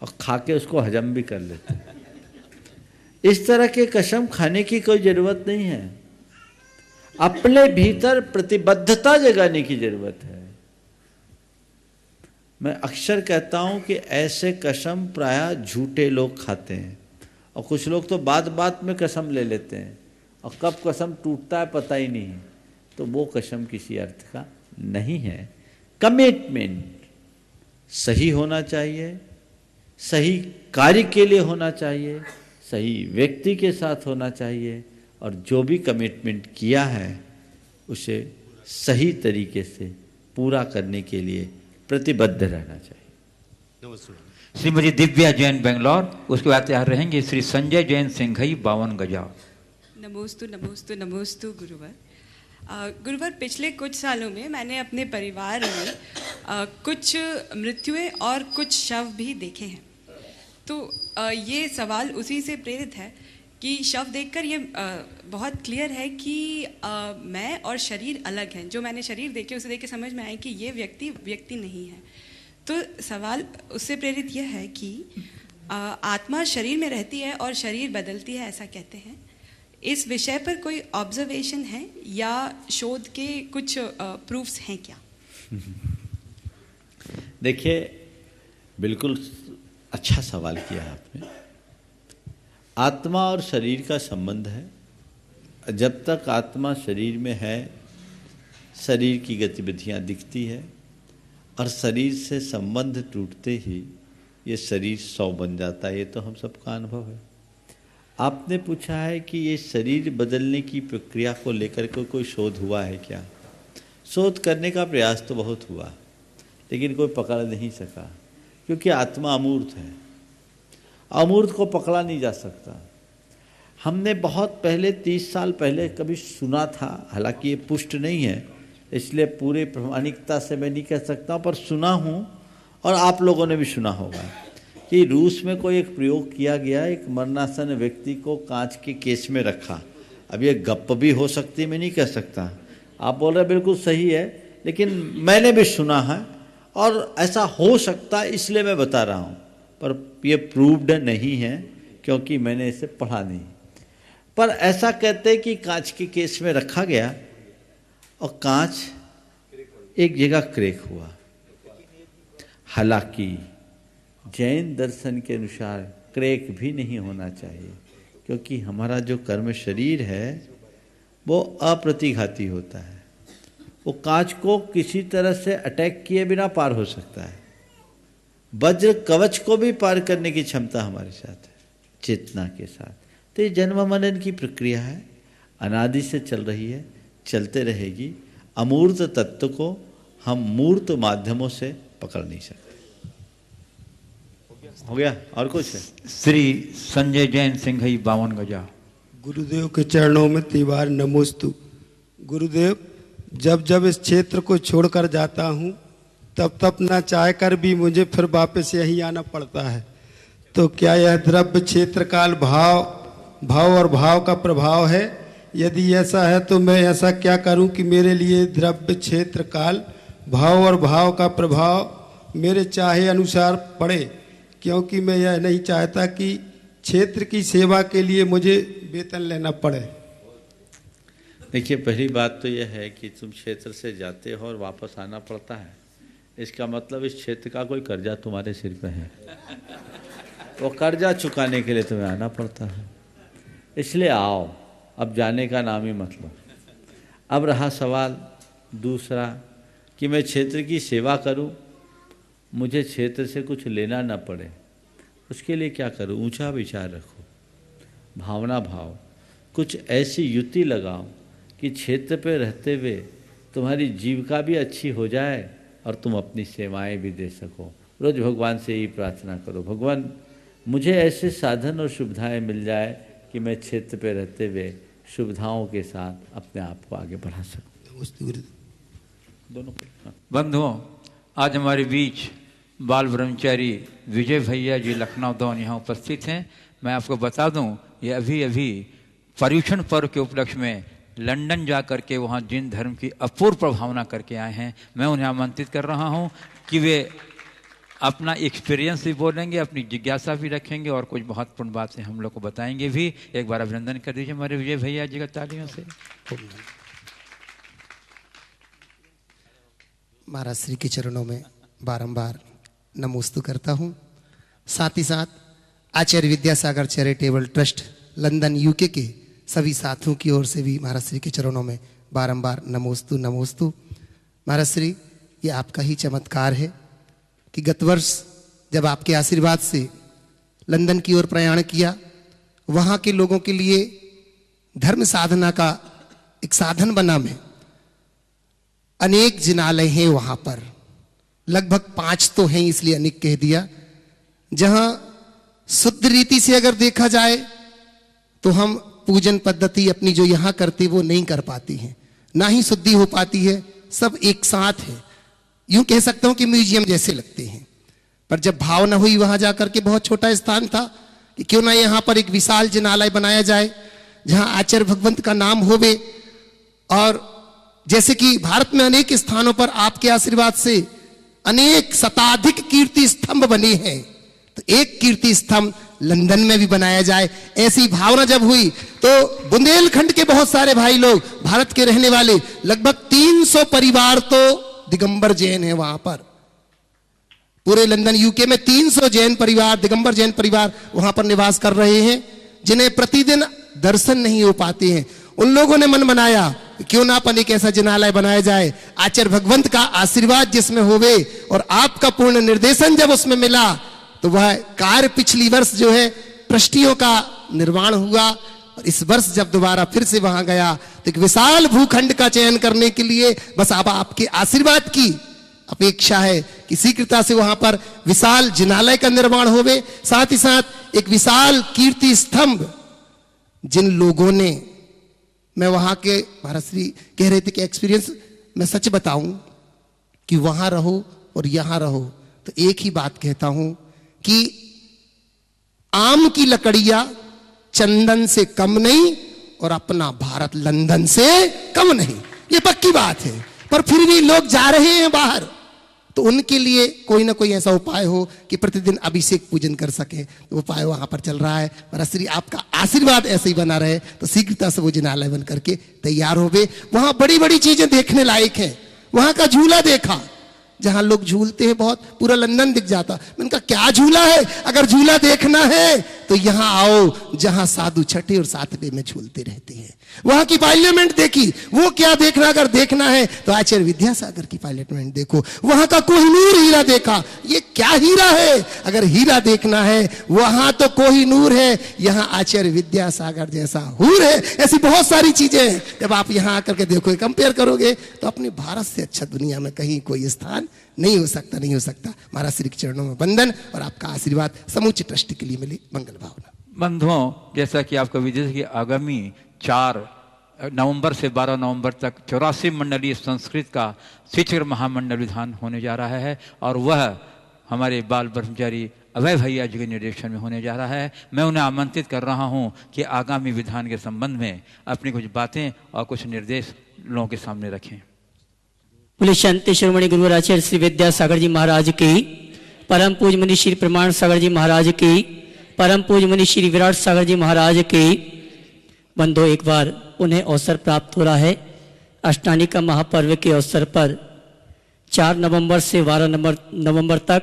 और खा के उसको हजम भी कर लेते हैं। इस तरह के कसम खाने की कोई ज़रूरत नहीं है। अपने भीतर प्रतिबद्धता जगाने की ज़रूरत है। मैं अक्सर कहता हूं कि ऐसे कसम प्रायः झूठे लोग खाते हैं, और कुछ लोग तो बात बात में कसम ले लेते हैं, और कब कसम टूटता है पता ही नहीं। तो वो कसम किसी अर्थ का नहीं है। कमिटमेंट सही होना चाहिए, सही कार्य के लिए होना चाहिए, सही व्यक्ति के साथ होना चाहिए, और जो भी कमिटमेंट किया है उसे सही तरीके से पूरा करने के लिए प्रतिबद्ध रहना चाहिए। नमस्ते। श्रीमती दिव्या जैन बेंगलोर, उसके बाद तैयार रहेंगे श्री संजय जैन सिंघई 52 गजा। नमोस्तु नमोस्तु नमोस्तु गुरुवर। गुरुवर, पिछले कुछ सालों में मैंने अपने परिवार में कुछ मृत्युएं और कुछ शव भी देखे हैं। तो ये सवाल उसी से प्रेरित है कि शव देखकर ये बहुत क्लियर है कि मैं और शरीर अलग हैं। जो मैंने शरीर देखे उसे देख के समझ में आया कि ये व्यक्ति नहीं है। तो सवाल उससे प्रेरित यह है कि आत्मा शरीर में रहती है और शरीर बदलती है, ऐसा कहते हैं। इस विषय पर कोई ऑब्जर्वेशन है या शोध के कुछ प्रूफ्स हैं क्या? देखिए, बिल्कुल अच्छा सवाल किया आपने। आत्मा और शरीर का संबंध है। जब तक आत्मा शरीर में है, शरीर की गतिविधियां दिखती है, और शरीर से संबंध टूटते ही ये शरीर शव बन जाता है। ये तो हम सबका अनुभव है। आपने पूछा है कि ये शरीर बदलने की प्रक्रिया को लेकर के कोई शोध हुआ है क्या? शोध करने का प्रयास तो बहुत हुआ, लेकिन कोई पकड़ नहीं सका, क्योंकि आत्मा अमूर्त है। अमूर्त को पकड़ा नहीं जा सकता। हमने बहुत पहले 30 साल पहले कभी सुना था, हालांकि ये पुष्ट नहीं है, इसलिए पूरे प्रामाणिकता से मैं नहीं कह सकता, पर सुना हूँ, और आप लोगों ने भी सुना होगा कि रूस में कोई एक प्रयोग किया गया। एक मरणासन व्यक्ति को कांच के केस में रखा। अब ये गप्प भी हो सकती है, मैं नहीं कह सकता। आप बोल रहे बिल्कुल सही है, लेकिन मैंने भी सुना है, और ऐसा हो सकता है इसलिए मैं बता रहा हूँ, पर ये प्रूव्ड नहीं है क्योंकि मैंने इसे पढ़ा नहीं। पर ऐसा कहते हैं कि कांच के केस में रखा गया और कांच एक जगह क्रैक हुआ। हालांकि जैन दर्शन के अनुसार क्रैक भी नहीं होना चाहिए, क्योंकि हमारा जो कर्म शरीर है वो अप्रतिघाती होता है। वो कांच को किसी तरह से अटैक किए बिना पार हो सकता है। वज्र कवच को भी पार करने की क्षमता हमारे साथ है, चेतना के साथ। तो ये जन्म मरण की प्रक्रिया है, अनादि से चल रही है, चलते रहेगी। अमूर्त तत्व को हम मूर्त माध्यमों से पकड़ नहीं सकते। हो गया? और कुछ है? श्री संजय जैन सिंघई 52 गजा। गुरुदेव के चरणों में तिबार नमोस्तु। गुरुदेव, जब जब इस क्षेत्र को छोड़कर जाता हूँ तप न चाह कर भी मुझे फिर वापस यही आना पड़ता है। तो क्या यह द्रव्य क्षेत्र काल भाव और भाव का प्रभाव है? यदि ऐसा है तो मैं ऐसा क्या करूं कि मेरे लिए द्रव्य क्षेत्र काल भाव और भाव का प्रभाव मेरे चाहे अनुसार पड़े, क्योंकि मैं यह नहीं चाहता कि क्षेत्र की सेवा के लिए मुझे वेतन लेना पड़े। देखिए, पहली बात तो यह है कि तुम क्षेत्र से जाते हो और वापस आना पड़ता है, इसका मतलब इस क्षेत्र का कोई कर्जा तुम्हारे सिर पे है, वो कर्जा चुकाने के लिए तुम्हें आना पड़ता है, इसलिए आओ। अब जाने का नाम ही मत लो। अब रहा सवाल दूसरा कि मैं क्षेत्र की सेवा करूं, मुझे क्षेत्र से कुछ लेना ना पड़े, उसके लिए क्या करूं? ऊंचा विचार रखो, भावना भाव, कुछ ऐसी युक्ति लगाओ कि क्षेत्र पे रहते हुए तुम्हारी जीविका भी अच्छी हो जाए और तुम अपनी सेवाएं भी दे सको। रोज भगवान से यही प्रार्थना करो, भगवान मुझे ऐसे साधन और सुविधाएं मिल जाए कि मैं क्षेत्र पे रहते हुए सुविधाओं के साथ अपने आप को आगे बढ़ा सकूं। दोनों बंधुओं, आज हमारे बीच बाल ब्रह्मचारी विजय भैया जी लखनऊ दौन यहाँ उपस्थित हैं। मैं आपको बता दूं, ये अभी अभी पर्युषण पर्व के उपलक्ष्य में लंदन जा कर के वहाँ जिन धर्म की अपूर्व प्रभावना करके आए हैं। मैं उन्हें आमंत्रित कर रहा हूँ कि वे अपना एक्सपीरियंस भी बोलेंगे, अपनी जिज्ञासा भी रखेंगे और कुछ महत्वपूर्ण बातें हम लोग को बताएंगे भी। एक बार अभिनंदन कर दीजिए हमारे विजय भैया जी का तालियों से। महाराज श्री के चरणों में बारंबार नमोस्तु करता हूँ। साथ ही साथ Acharya Vidyasagar charitable trust London UK के सभी साथियों की ओर से भी महाराज श्री के चरणों में बारंबार नमोस्तु नमोस्तु। महाराज श्री, ये आपका ही चमत्कार है कि गत वर्ष जब आपके आशीर्वाद से लंदन की ओर प्रयाण किया, वहाँ के लोगों के लिए धर्म साधना का एक साधन बना मैं। अनेक जिनालय हैं वहाँ पर, लगभग 5 तो हैं इसलिए अनेक कह दिया, जहाँ शुद्ध रीति से अगर देखा जाए तो हम पूजन पद्धति अपनी जो यहाँ करते वो नहीं कर पाती हैं, ना ही शुद्धि हो पाती है, सब एक साथ है। यूं कह सकता हूं कि म्यूजियम जैसे लगते हैं। पर जब भावना हुई वहां जाकर के, बहुत छोटा स्थान था, कि क्यों ना यहाँ पर एक विशाल जिनालय बनाया जाए जहां आचार्य भगवंत का नाम होवे। और जैसे कि भारत में अनेक स्थानों पर आपके आशीर्वाद से अनेक शताधिक कीर्ति स्तंभ बने हैं, तो एक कीर्ति स्तंभ लंदन में भी बनाया जाए। ऐसी भावना जब हुई तो बुंदेलखंड के बहुत सारे भाई लोग, भारत के रहने वाले लगभग 300 परिवार तो दिगंबर जैन है वहां पर। पूरे लंदन यूके में 300 जैन परिवार, दिगंबर जैन परिवार वहां पर निवास कर रहे हैं, जिन्हें प्रतिदिन दर्शन नहीं हो पाते हैं। उन लोगों ने मन बनाया क्यों ना अपन एक ऐसा जिनालय बनाया जाए, आचार्य भगवंत का आशीर्वाद जिसमें होवे और आपका पूर्ण निर्देशन जब उसमें मिला, तो वह कार्य पिछली वर्ष जो है ट्रस्टियों का निर्माण हुआ। और इस वर्ष जब दोबारा फिर से वहां गया तो एक विशाल भूखंड का चयन करने के लिए बस अब आपके आशीर्वाद की अपेक्षा है कि शीघ्रता से वहां पर विशाल जिनालय का निर्माण होवे। साथ ही साथ एक विशाल कीर्ति स्तंभ, जिन लोगों ने, मैं वहां के महाराज श्री कह रहे थे कि एक्सपीरियंस, मैं सच बताऊं कि वहां रहो और यहां रहो तो एक ही बात कहता हूं कि आम की लकड़ियां चंदन से कम नहीं और अपना भारत लंदन से कम नहीं, ये पक्की बात है। पर फिर भी लोग जा रहे हैं बाहर, तो उनके लिए कोई ना कोई ऐसा उपाय हो कि प्रतिदिन अभिषेक पूजन कर सके, तो उपाय वहां पर चल रहा है। पर श्री आपका आशीर्वाद ऐसे ही बना रहे तो शीघ्रता से वो जिनालय बन करके तैयार हो गए। वहां बड़ी बड़ी चीजें देखने लायक है। वहां का झूला देखा, जहां लोग झूलते हैं, बहुत पूरा लंदन दिख जाता। मैंने कहा क्या झूला है, अगर झूला देखना है तो यहां आओ जहां साधु छठे और सातवें में झूलते रहते हैं। वहां की पार्लियामेंट देखी, वो क्या देखना, अगर देखना है तो आचार्य विद्यासागर की पार्लियामेंट देखो। वहां का कोहिनूर हीरा देखा, ये क्या हीरा है, अगर हीरा देखना है वहां तो कोहिनूर है, यहाँ आचार्य विद्यासागर जैसा हूर है। ऐसी बहुत सारी चीजें हैं, जब आप यहाँ आकर के देखोगे, कंपेयर करोगे तो अपने भारत से अच्छा दुनिया में कहीं कोई स्थान नहीं हो सकता, नहीं हो सकता। महाराज श्री के चरणों में वंदन और आपका आशीर्वाद समूचे ट्रस्ट के लिए मिले। मंगल भावना। बंधुओं, जैसा कि आपका विदित कि आगामी 4 नवंबर से 12 नवंबर तक 84 मंडलीय संस्कृत का शिक्षक महामंडल विधान होने जा रहा है और वह हमारे बाल ब्रह्मचारी अभय भैया जी के निर्देशन में होने जा रहा है। मैं उन्हें आमंत्रित कर रहा हूं कि आगामी विधान के संबंध में अपनी कुछ बातें और कुछ निर्देश लोगों के सामने रखें। बोले शांति शिरोमणि गुरुवर आचार्य श्री विद्यासागर जी महाराज की, परम पूज्य मुनि श्री प्रमाण सागर जी महाराज की, परम पूज्य मुनि श्री विराट सागर जी महाराज की। बंधो, एक बार उन्हें अवसर प्राप्त हो रहा है अष्टानी का महापर्व के अवसर पर 4 नवंबर से 12 नवंबर तक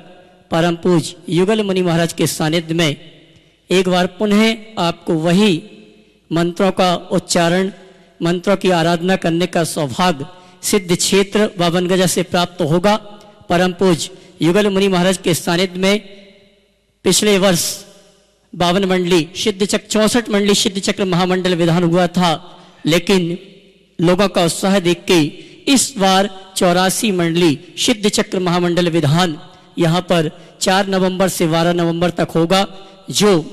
परम पूज्य युगल मुनि महाराज के सानिध्य में एक बार पुनः आपको वही मंत्रों का उच्चारण, मंत्रों की आराधना करने का सौभाग्य सिद्ध क्षेत्र बावन गजा से प्राप्त होगा। परम पूज्य युगल मुनि महाराज के सानिध्य में पिछले वर्ष 52 मंडली सिद्ध चक्र 64 मंडली सिद्ध चक्र महामंडल विधान हुआ था, लेकिन लोगों का उत्साह देख के इस बार 84 मंडली सिद्ध चक्र महामंडल विधान यहाँ पर 4 नवंबर से 12 नवंबर तक होगा। जो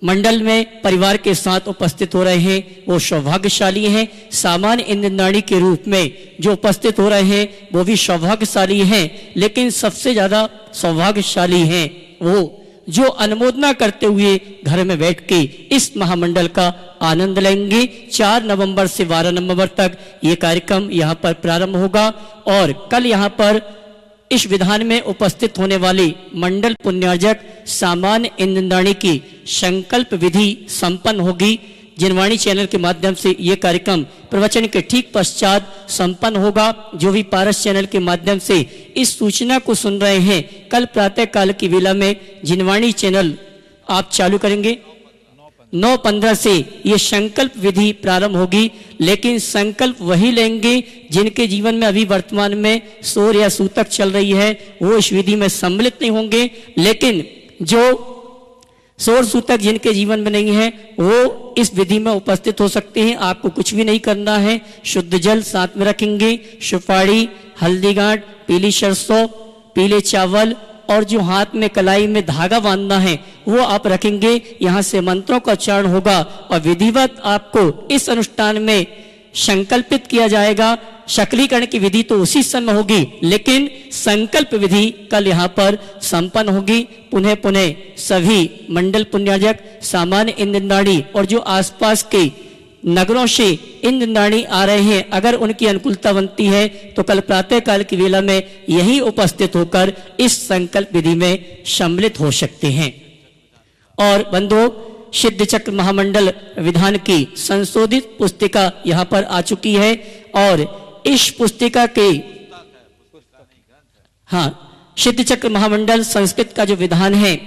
मंडल में परिवार के साथ उपस्थित हो रहे हैं वो सौभाग्यशाली हैं। सामान्य इंद्रनाड़ी के रूप में जो उपस्थित हो रहे हैं वो भी सौभाग्यशाली हैं, लेकिन सबसे ज़्यादा सौभाग्यशाली हैं वो जो अनुमोदना करते हुए घर में बैठ के इस महामंडल का आनंद लेंगे। 4 नवंबर से 12 नवंबर तक ये कार्यक्रम यहाँ पर प्रारंभ होगा और कल यहाँ पर इस विधान में उपस्थित होने वाले मंडल पुण्यार्जक सामान्य इंद्रदाणी की संकल्प विधि संपन्न होगी। जिनवाणी चैनल के माध्यम से ये कार्यक्रम प्रवचन के ठीक पश्चात संपन्न होगा। जो भी पारस चैनल के माध्यम से इस सूचना को सुन रहे हैं, कल प्रातः काल की वेला में जिनवाणी चैनल आप चालू करेंगे। 9:15 से ये संकल्प विधि प्रारंभ होगी, लेकिन संकल्प वही लेंगे जिनके जीवन में अभी वर्तमान में सौर या सूतक चल रही है, वो इस विधि में सम्मिलित नहीं होंगे। लेकिन जो सौर सूतक जिनके जीवन में नहीं है वो इस विधि में उपस्थित हो सकते हैं। आपको कुछ भी नहीं करना है, शुद्ध जल साथ में रखेंगे, सुपारी, हल्दी गांठ, पीली सरसों, पीले चावल और जो हाथ में कलाई में धागा बांधना है वो आप रखेंगे। यहाँ से मंत्रों का उच्चारण होगा और विधिवत आपको इस अनुष्ठान में संकल्पित किया जाएगा। शकलीकरण की विधि तो उसी समय होगी, लेकिन संकल्प विधि कल यहाँ पर संपन्न होगी। पुनः पुनः सभी मंडल पुण्यार्जक सामान्य इंद्रदाणी और जो आसपास के नगरों से इंद्रदाणी आ रहे हैं, अगर उनकी अनुकूलता बनती है तो कल प्रातः काल की वेला में यही उपस्थित होकर इस संकल्प विधि में सम्मिलित हो सकते हैं। और बंधुओं, सिद्ध चक्र महामंडल विधान की संशोधित पुस्तिका यहाँ पर आ चुकी है और इस पुस्तिका के सिद्ध चक्र महामंडल संस्कृत का जो विधान है,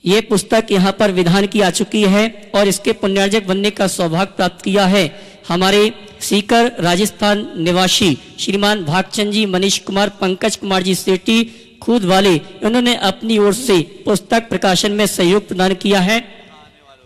ये पुस्तक यहाँ पर विधान की आ चुकी है और इसके पुण्यार्जक बनने का सौभाग्य प्राप्त किया है हमारे सीकर राजस्थान निवासी श्रीमान भागचंद जी, मनीष कुमार, पंकज कुमार जी सेठी खुद वाले। उन्होंने अपनी ओर से पुस्तक प्रकाशन में सहयोग प्रदान किया है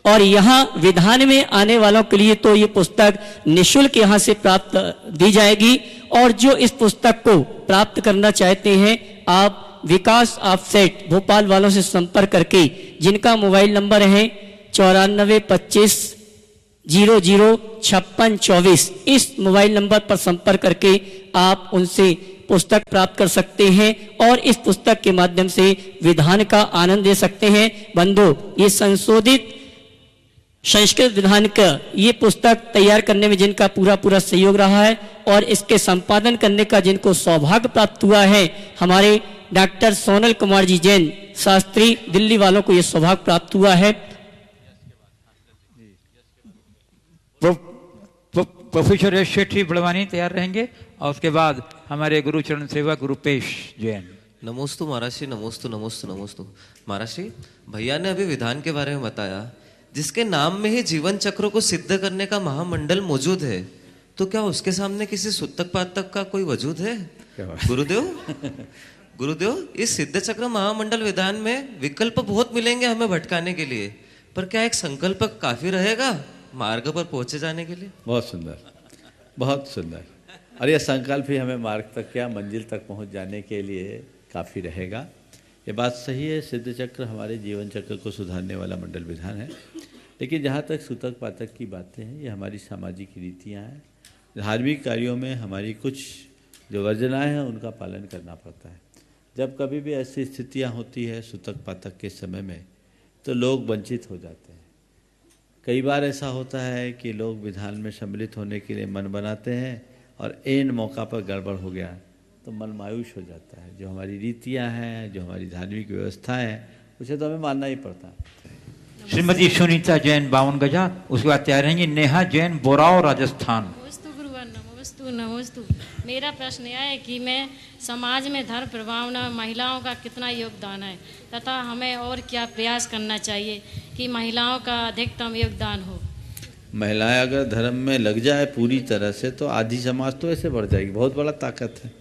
और यहाँ विधान में आने वालों के लिए तो ये पुस्तक निःशुल्क यहाँ से प्राप्त दी जाएगी। और जो इस पुस्तक को प्राप्त करना चाहते हैं, आप विकास ऑफसेट भोपाल वालों से संपर्क करके, जिनका मोबाइल नंबर है 9425005624, इस मोबाइल नंबर पर संपर्क करके आप उनसे पुस्तक प्राप्त कर सकते हैं और इस पुस्तक के माध्यम से विधान का आनंद ले सकते हैं। बंधु, ये संशोधित संस्कृत विधान का ये पुस्तक तैयार करने में जिनका पूरा सहयोग रहा है और इसके संपादन करने का जिनको सौभाग्य प्राप्त हुआ है, हमारे डॉक्टर सोनल कुमार जी जैन शास्त्री दिल्ली वालों को ये सौभाग्य प्राप्त हुआ है। प्रोफेसर एस शेट्टी बड़वानी तैयार रहेंगे और उसके बाद हमारे गुरुचरण सेवक रूपेश जैन। नमोस्तु महाराज श्री, नमोस्तु नमोस्तु नमोस्तु महाराज श्री। भैया ने अभी विधान के बारे में बताया, जिसके नाम में ही जीवन चक्र को सिद्ध करने का महामंडल मौजूद है, तो क्या उसके सामने किसी सुतक पातक का कोई वजूद है? गुरुदेव, इस सिद्ध चक्र महामंडल विधान में विकल्प बहुत मिलेंगे हमें भटकाने के लिए, पर क्या एक संकल्प काफी रहेगा मार्ग पर पहुंचे जाने के लिए? बहुत सुंदर, बहुत सुंदर। और यह संकल्प ही हमें मार्ग तक या मंजिल तक पहुंच जाने के लिए काफ़ी रहेगा। ये बात सही है। सिद्ध चक्र हमारे जीवन चक्र को सुधारने वाला मंडल विधान है लेकिन जहाँ तक सूतक पातक की बातें हैं, ये हमारी सामाजिक रीतियाँ हैं। धार्मिक कार्यों में हमारी कुछ जो वर्जनाएँ हैं उनका पालन करना पड़ता है। जब कभी भी ऐसी स्थितियाँ होती है सूतक पातक के समय में, तो लोग वंचित हो जाते हैं। कई बार ऐसा होता है कि लोग विधान में सम्मिलित होने के लिए मन बनाते हैं और ऐन मौका पर गड़बड़ हो गया तो मन मायूस हो जाता है। जो हमारी रीतियाँ हैं, जो हमारी धार्मिक व्यवस्थाएँ हैं, उसे तो हमें मानना ही पड़ता है। श्रीमती सुनीता जैन 52 गजा, उसके बाद तैयार रहेंगी नेहा जैन बोराव राजस्थान। नमोस्तु गुरुवर, नमोस्तु नमोस्तु। मेरा प्रश्न यह है कि मैं समाज में धर्म प्रभावना महिलाओं का कितना योगदान है तथा हमें और क्या प्रयास करना चाहिए कि महिलाओं का अधिकतम योगदान हो। महिलाएं अगर धर्म में लग जाए पूरी तरह से तो आधी समाज तो ऐसे बढ़ जाएगी, बहुत बड़ा ताकत है।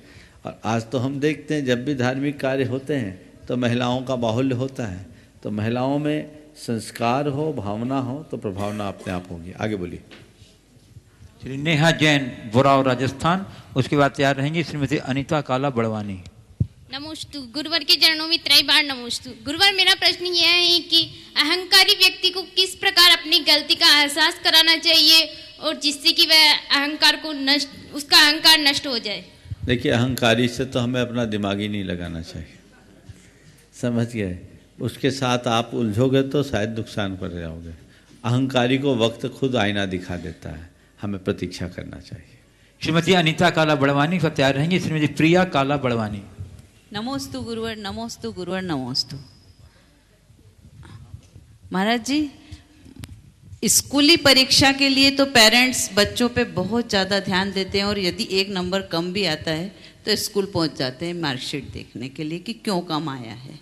और आज तो हम देखते हैं जब भी धार्मिक कार्य होते हैं तो महिलाओं का बाहुल्य होता है, तो महिलाओं में संस्कार हो, भावना हो तो प्रभावना अपने आप होगी। आगे बोलिए। श्री नेहा जैन बोराव राजस्थान, उसके बाद तैयार रहेंगी श्रीमती अनीता काला बड़वानी। नमोस्तु गुरुवर के चरणों में त्रय बार नमोस्तु। गुरुवर, मेरा प्रश्न यह है कि अहंकारी व्यक्ति को किस प्रकार अपनी गलती का एहसास कराना चाहिए और जिससे कि वह अहंकार को उसका अहंकार नष्ट हो जाए। देखिए, अहंकारी से तो हमें अपना दिमाग ही नहीं लगाना चाहिए, समझ गए। उसके साथ आप उलझोगे तो शायद नुकसान कर जाओगे। अहंकारी को वक्त खुद आईना दिखा देता है, हमें प्रतीक्षा करना चाहिए। श्रीमती अनीता काला बड़वानी को तैयार रहेंगी श्रीमती प्रिया काला बड़वानी। नमोस्तु गुरुवर, नमोस्तु गुरुवर, नमोस्तु। महाराज जी, स्कूली परीक्षा के लिए तो पेरेंट्स बच्चों पे बहुत ज़्यादा ध्यान देते हैं और यदि एक नंबर कम भी आता है तो स्कूल पहुंच जाते हैं मार्कशीट देखने के लिए कि क्यों कम आया है।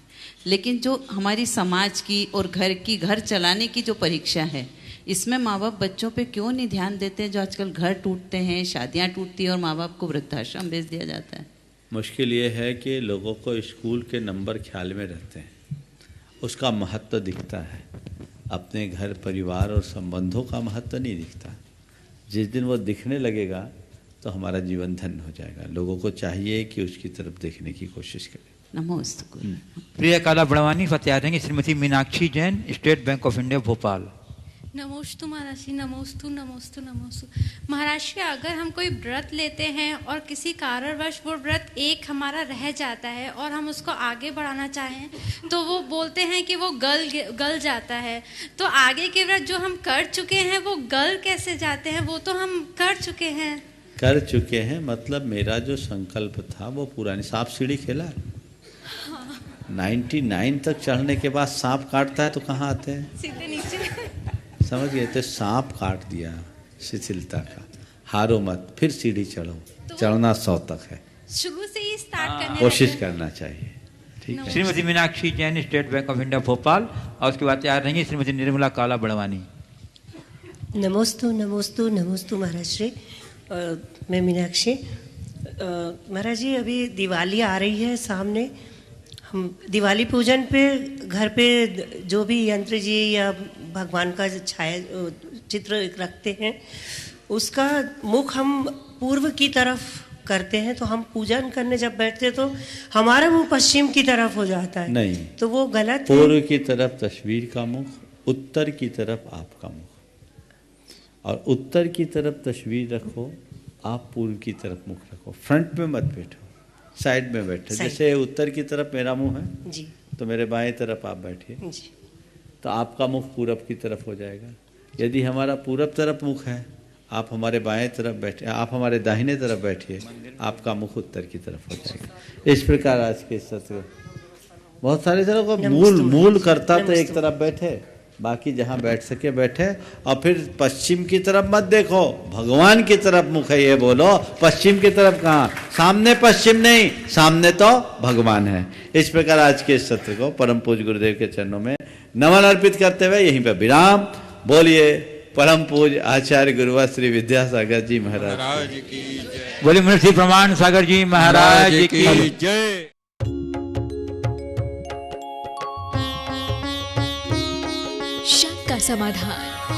लेकिन जो हमारी समाज की और घर चलाने की जो परीक्षा है, इसमें माँ बाप बच्चों पे क्यों नहीं ध्यान देते हैं? जो आजकल घर टूटते हैं, शादियाँ टूटती हैं और माँ बाप को वृद्धाश्रम भेज दिया जाता है। मुश्किल ये है कि लोगों को स्कूल के नंबर ख्याल में रहते हैं, उसका महत्व दिखता है, अपने घर परिवार और संबंधों का महत्व नहीं दिखता। जिस दिन वो दिखने लगेगा तो हमारा जीवन धन्य हो जाएगा। लोगों को चाहिए कि उसकी तरफ देखने की कोशिश करें। नमोस्तु। प्रिया काला बड़वानी को तैयार रहेंगी Shrimati Meenakshi Jain, state bank of India Bhopal. नमोस्तु महाराज जी, नमोस्तु नमोस्तु नमोस्तु। महाराज जी, अगर हम कोई व्रत लेते हैं और किसी कारणवश वो व्रत एक हमारा रह जाता है और हम उसको आगे बढ़ाना चाहें तो वो बोलते हैं कि वो गल जाता है, तो आगे के व्रत जो हम कर चुके हैं वो गल कैसे जाते हैं? वो तो हम कर चुके हैं मतलब मेरा जो संकल्प था वो पूरा नहीं। सांप सीढ़ी खेला, 99 तक चढ़ने के बाद सांप काटता है तो कहाँ आते हैं? सीधे नीचे। समझ गए? तो सांप काट दिया शिथिलता का। हारो मत, फिर सीढ़ी चढ़ो, चढ़ना 100 तक है। शुरू से ही स्टार्ट करने कोशिश करना चाहिए, ठीक है। Shrimati Meenakshi Jain, state bank of India Bhopal, और उसके बाद तैयार रहेंगी श्रीमती निर्मला काला बड़वानी। नमोस्तु नमोस्तु नमोस्तु महाराज श्री। मैं मीनाक्षी। महाराज जी, अभी दिवाली आ रही है सामने। हम दिवाली पूजन पे घर पे जो भी यंत्र जी या भगवान का छाया चित्र रखते हैं, उसका मुख हम पूर्व की तरफ करते हैं, तो हम पूजन करने जब बैठते हैं तो हमारा मुंह पश्चिम की तरफ हो जाता है। नहीं, तो वो गलत है। पूर्व की तरफ तस्वीर का मुख, उत्तर की तरफ आपका मुख। और उत्तर की तरफ तस्वीर रखो, आप पूर्व की तरफ मुख रखो। फ्रंट में मत बैठो, साइड में बैठो। जैसे उत्तर की तरफ मेरा मुंह है जी, तो मेरे बाएं तरफ आप बैठिए, तो आपका मुख पूरब की तरफ हो जाएगा। यदि हमारा पूरब तरफ मुख है, आप हमारे बाएं तरफ बैठे, आप हमारे दाहिने तरफ बैठिए, आपका मुख उत्तर की तरफ हो जाएगा। इस प्रकार आज के सत्र बहुत सारे जनों का मूल करता तो एक तरफ बैठे, बाकी जहाँ बैठ सके बैठे। और फिर पश्चिम की तरफ मत देखो, भगवान की तरफ मुख है ये बोलो। पश्चिम की तरफ कहाँ? सामने पश्चिम नहीं, सामने तो भगवान है। इस प्रकार आज के सत्र को परम पूज्य गुरुदेव के चरणों में नमन अर्पित करते हुए यहीं पर विराम। बोलिए परम पूज्य आचार्य गुरुवर श्री विद्यासागर जी महाराज की जय। बोलिए मुनि प्रमाण सागर जी महाराज की जय। शक का समाधान